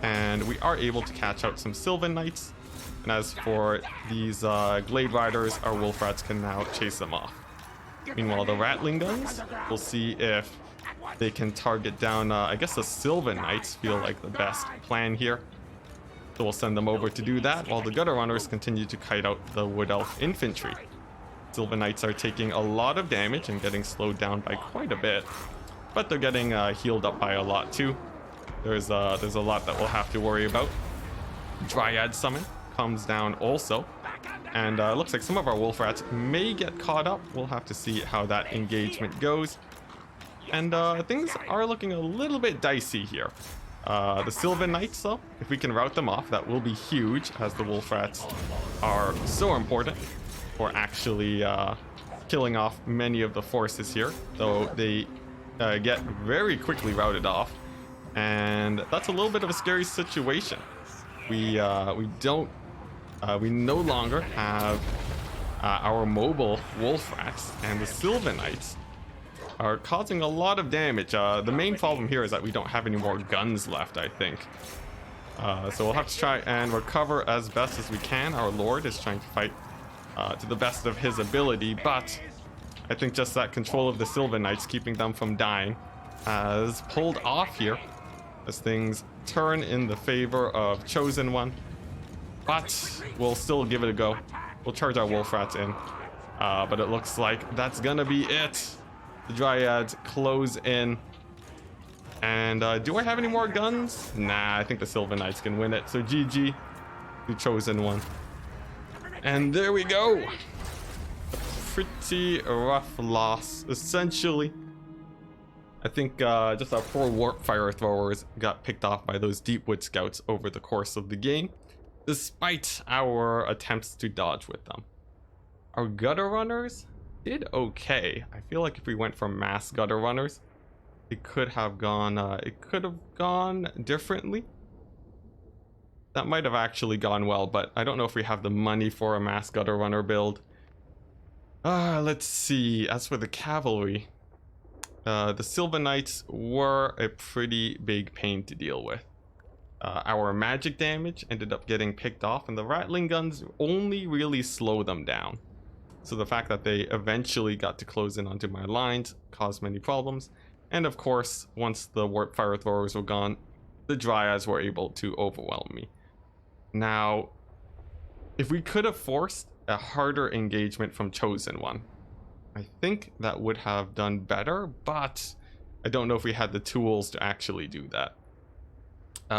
and we are able to catch out some Sylvan Knights. And as for these Glade Riders, our Wolf Rats can now chase them off. Meanwhile, the Rattling Guns, we'll see if they can target down, I guess the Sylvan Knights feel like the best plan here. So we'll send them over to do that, while the Gutter Runners continue to kite out the Wood Elf Infantry. Sylvan Knights are taking a lot of damage and getting slowed down by quite a bit, but they're getting healed up by a lot too. There's a lot that we'll have to worry about. Dryad Summon comes down also, and it looks like some of our Wolf Rats may get caught up. We'll have to see how that engagement goes. And things are looking a little bit dicey here. The Sylvan Knights, though, if we can rout them off, that will be huge, as the Wolf Rats are so important for actually killing off many of the forces here, though they get very quickly routed off, and that's a little bit of a scary situation. We no longer have our mobile Wolf Rats, and the Sylvan Knights are causing a lot of damage. The main problem here is that we don't have any more guns left, I think. So we'll have to try and recover as best as we can. Our Lord is trying to fight to the best of his ability, but I think just that control of the Sylvan Knights, keeping them from dying, has pulled off here as things turn in the favor of Chosen One. But we'll still give it a go. We'll charge our Wolf Rats in, but it looks like that's gonna be it. The Dryads close in. And do I have any more guns? Nah, I think the Sylvan Knights can win it. So GG, the Chosen One. And there we go. A pretty rough loss, essentially. I think just our poor Warp Fire Throwers got picked off by those Deepwood Scouts over the course of the game, despite our attempts to dodge with them. Our Gutter Runners did okay. I feel like if we went for mass Gutter Runners, it could have gone differently. That might have actually gone well, but I don't know if we have the money for a mass Gutter Runner build. Let's see. As for the cavalry, the Silver Knights were a pretty big pain to deal with. Our magic damage ended up getting picked off, and the Rattling Guns only really slow them down. So the fact that they eventually got to close in onto my lines caused many problems. And of course, once the Warp Fire Throwers were gone, the Dryads were able to overwhelm me. Now, if we could have forced a harder engagement from Chosen One, I think that would have done better, but I don't know if we had the tools to actually do that.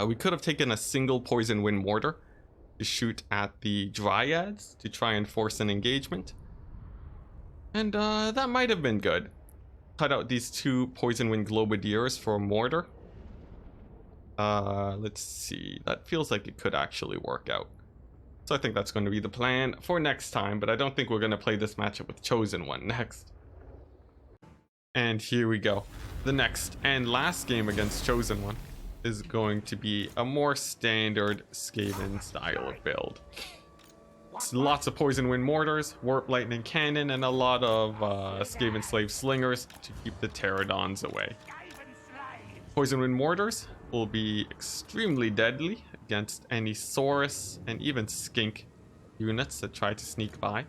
We could have taken a single Poison Wind Mortar to shoot at the Dryads to try and force an engagement. And that might have been good. Cut out these 2 Poison Wind Globadiers for a mortar. Let's see. That feels like it could actually work out. So I think that's going to be the plan for next time, but I don't think we're going to play this matchup with Chosen One next. And here we go. The next and last game against Chosen One is going to be a more standard Skaven style of build. It's lots of Poison Wind Mortars, Warp Lightning Cannon, and a lot of Skaven Slave Slingers to keep the Pterodons away. Poison Wind Mortars will be extremely deadly against any Saurus and even Skink units that try to sneak by.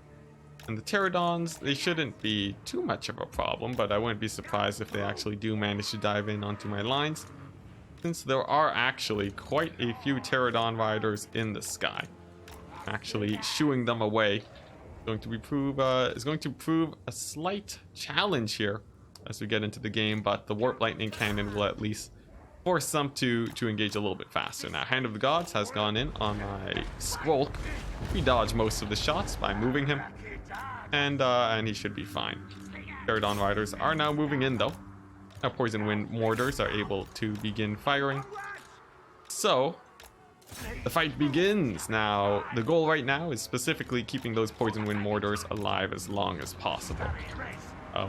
And the Pterodons, they shouldn't be too much of a problem, but I wouldn't be surprised if they actually do manage to dive in onto my lines, since there are actually quite a few Pterodon riders in the sky. Actually shooing them away is going to prove a slight challenge here as we get into the game, but the Warp Lightning Cannon will at least force them to engage a little bit faster. Now, Hand of the Gods has gone in on my Skrulk. We dodge most of the shots by moving him, and he should be fine. Pterodon riders are now moving in though. Now Poison Wind Mortars are able to begin firing. So the fight begins. Now, the goal right now is specifically keeping those Poison Wind Mortars alive as long as possible.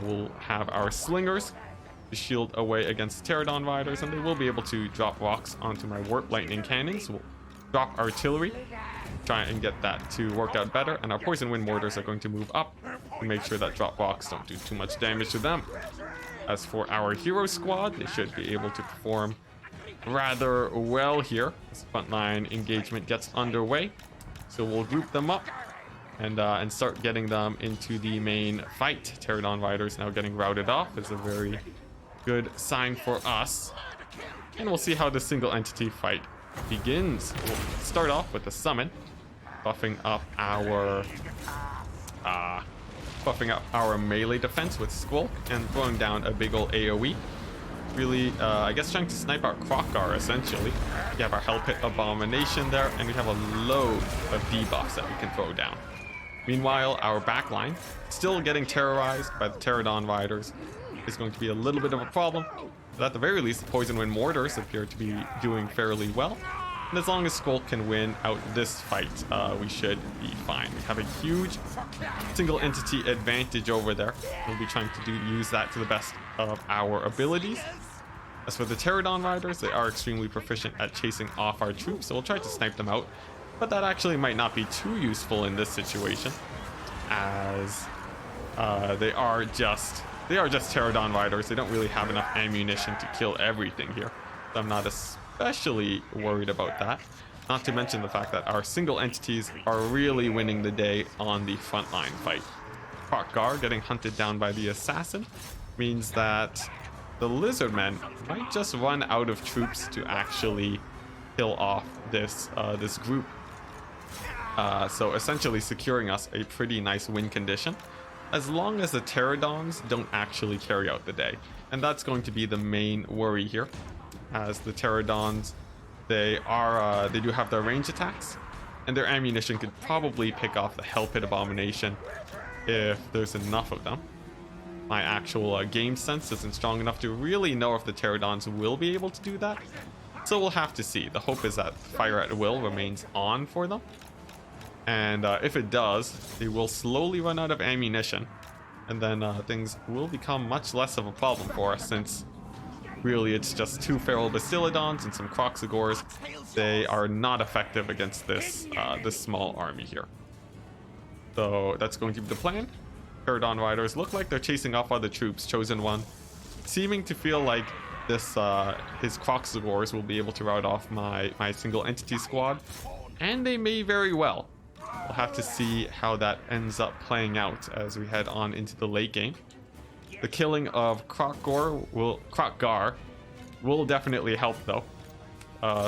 We'll have our Slingers to shield away against Pterodon riders, and they will be able to drop rocks onto my Warp Lightning Cannons. We'll drop Artillery, try and get that to work out better, and our Poison Wind Mortars are going to move up to make sure that drop rocks don't do too much damage to them. As for our Hero Squad, they should be able to perform rather well here as frontline engagement gets underway. So we'll group them up and start getting them into the main fight. Pterodon riders now getting routed off is a very good sign for us, and we'll see how the single entity fight begins. We'll start off with the summon, buffing up our melee defense with Squulk and throwing down a big ol' AoE. Really, I guess trying to snipe our Krokgar essentially. We have our Hell Pit Abomination there, and we have a load of debuffs that we can throw down. Meanwhile, our backline, still getting terrorized by the Pterodon riders, is going to be a little bit of a problem. But at the very least, the Poison Wind Mortars appear to be doing fairly well. And as long as Skrulk can win out this fight, we should be fine. We have a huge single entity advantage over there. We'll be trying to use that to the best of our abilities. As for the Pterodon riders, they are extremely proficient at chasing off our troops, so we'll try to snipe them out. But that actually might not be too useful in this situation, as they are just Pterodon riders. They don't really have enough ammunition to kill everything here. So I'm not especially worried about that. Not to mention the fact that our single entities are really winning the day on the frontline fight. Krokgar getting hunted down by the assassin means that the Lizardmen might just run out of troops to actually kill off this group. So essentially securing us a pretty nice win condition, as long as the Pterodons don't actually carry out the day. And that's going to be the main worry here, as the Pterodons, they do have their range attacks, and their ammunition could probably pick off the Hell Pit Abomination if there's enough of them. My actual game sense isn't strong enough to really know if the Pterodons will be able to do that, so we'll have to see. The hope is that Fire at Will remains on for them, and if it does, they will slowly run out of ammunition, and then things will become much less of a problem for us, since really it's just 2 Feral Bastiladons and some Kroxigors. They are not effective against this small army here. So that's going to be the plan. Pterodon riders look like they're chasing off other troops. Chosen One seeming to feel like this his Croxagores will be able to rout off my single entity squad, and they may very well. We'll have to see how that ends up playing out as we head on into the late game. The killing of Crockgar will definitely help though.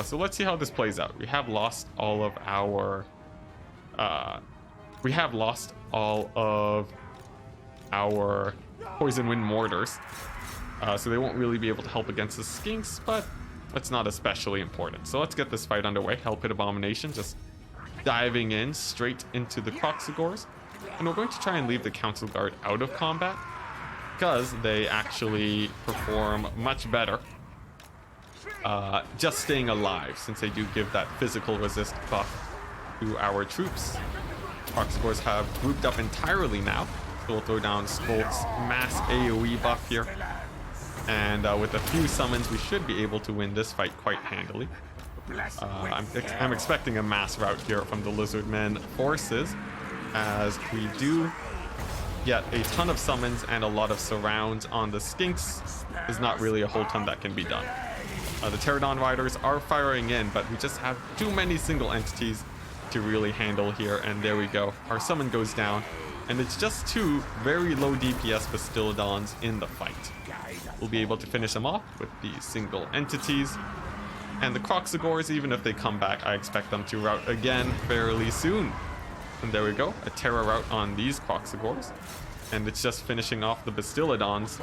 So let's see how this plays out. We have lost all of our Poison Wind Mortars. So they won't really be able to help against the Skinks, but that's not especially important. So let's get this fight underway. Hell Pit Abomination just diving in straight into the Croxagores. And we're going to try and leave the Council Guard out of combat, because they actually perform much better just staying alive, since they do give that physical resist buff to our troops. Croxagores have grouped up entirely now, so we'll throw down Skolk's mass AoE buff here. And with a few summons, we should be able to win this fight quite handily. I'm expecting a mass rout here from the Lizardmen forces, as we do get a ton of summons and a lot of surrounds on the Skinks. There's not really a whole ton that can be done. The Pterodon Riders are firing in, but we just have too many single entities to really handle here. And there we go. Our summon goes down, and it's just two very low DPS Bastiladons in the fight. We'll be able to finish them off with the single entities. And the Croxagores, even if they come back, I expect them to rout again fairly soon. And there we go, a Terra rout on these Croxagores. And it's just finishing off the Bastiladons.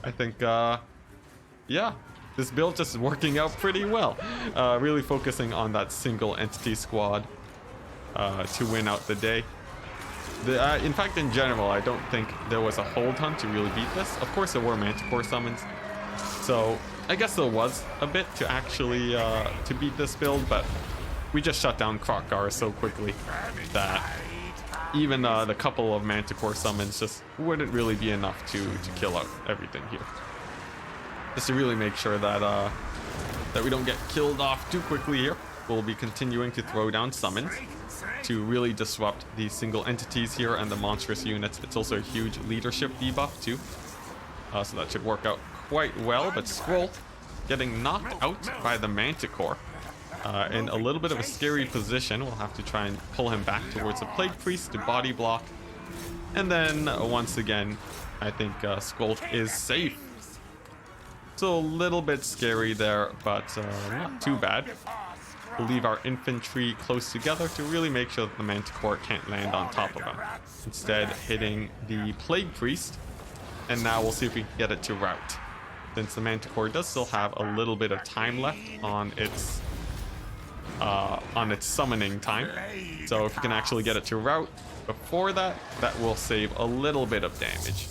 I think, yeah, this build just working out pretty well. Really focusing on that single entity squad to win out the day. In fact, in general, I don't think there was a whole ton to really beat this. Of course, there were Manticore summons, so I guess there was a bit to actually to beat this build, but we just shut down Crockgar so quickly that even the couple of Manticore summons just wouldn't really be enough to kill out everything here. Just to really make sure that that we don't get killed off too quickly here, we'll be continuing to throw down summons to really disrupt the single entities here and the monstrous units. It's also a huge leadership debuff too, so that should work out quite well. But Scroll getting knocked out by the Manticore in a little bit of a scary position. We'll have to try and pull him back towards the Plague Priest to body block, and then once again I think Scroll is safe. So a little bit scary there, but not too bad. We'll leave our infantry close together to really make sure that the Manticore can't land on top of him. Instead, hitting the Plague Priest, and now we'll see if we can get it to rout, since the Manticore does still have a little bit of time left on its summoning time. So if we can actually get it to rout before that, that will save a little bit of damage.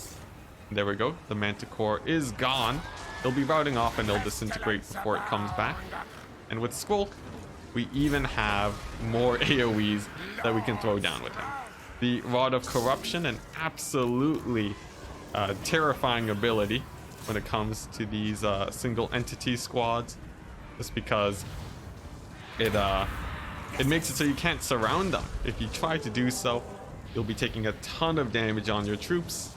There we go. The Manticore is gone. He'll be routing off and he'll disintegrate before it comes back. And with Skolk, we even have more AoEs that we can throw down with him. The Rod of Corruption, an absolutely terrifying ability when it comes to these single entity squads, just because it makes it so you can't surround them. If you try to do so, you'll be taking a ton of damage on your troops,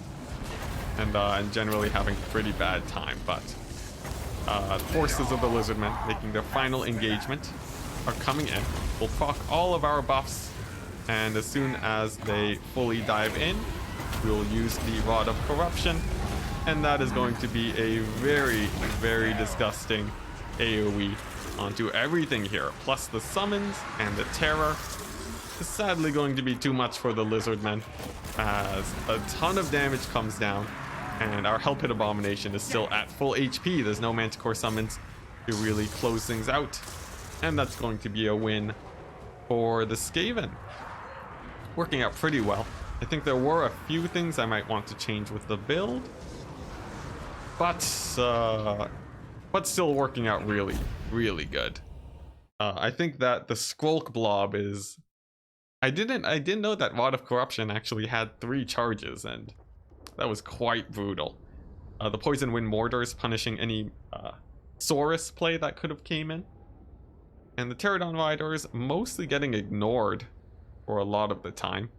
and generally having a pretty bad time. But the forces of the Lizardmen making their final engagement are coming in. We'll proc all of our buffs, and as soon as they fully dive in, we'll use the Rod of Corruption, and that is going to be a very, very disgusting AoE onto everything here, plus the summons and the terror. It's sadly going to be too much for the Lizardmen, as a ton of damage comes down, and our Hell Pit Abomination is still at full HP. There's no Manticore summons to really close things out, and that's going to be a win for the Skaven. Working out pretty well. I think there were a few things I might want to change with the build, but still working out really, really good. I think that the Skrulk blob is... I didn't know that Rod of Corruption actually had 3 charges, and that was quite brutal. The Poison Wind Mortars punishing any Saurus play that could have came in. And the Pterodon Riders mostly getting ignored for a lot of the time.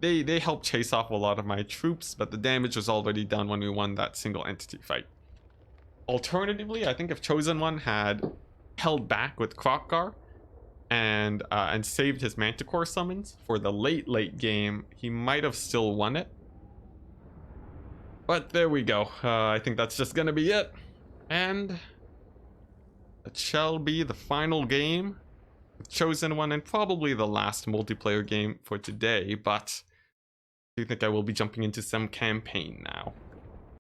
they helped chase off a lot of my troops, but the damage was already done when we won that single entity fight. Alternatively, I think if Chosen One had held back with Krokgar and saved his Manticore summons for the late game, he might have still won it. But there we go. I think that's just gonna be it. And it shall be the final game with Chosen One, and probably the last multiplayer game for today, but I do think I will be jumping into some campaign now.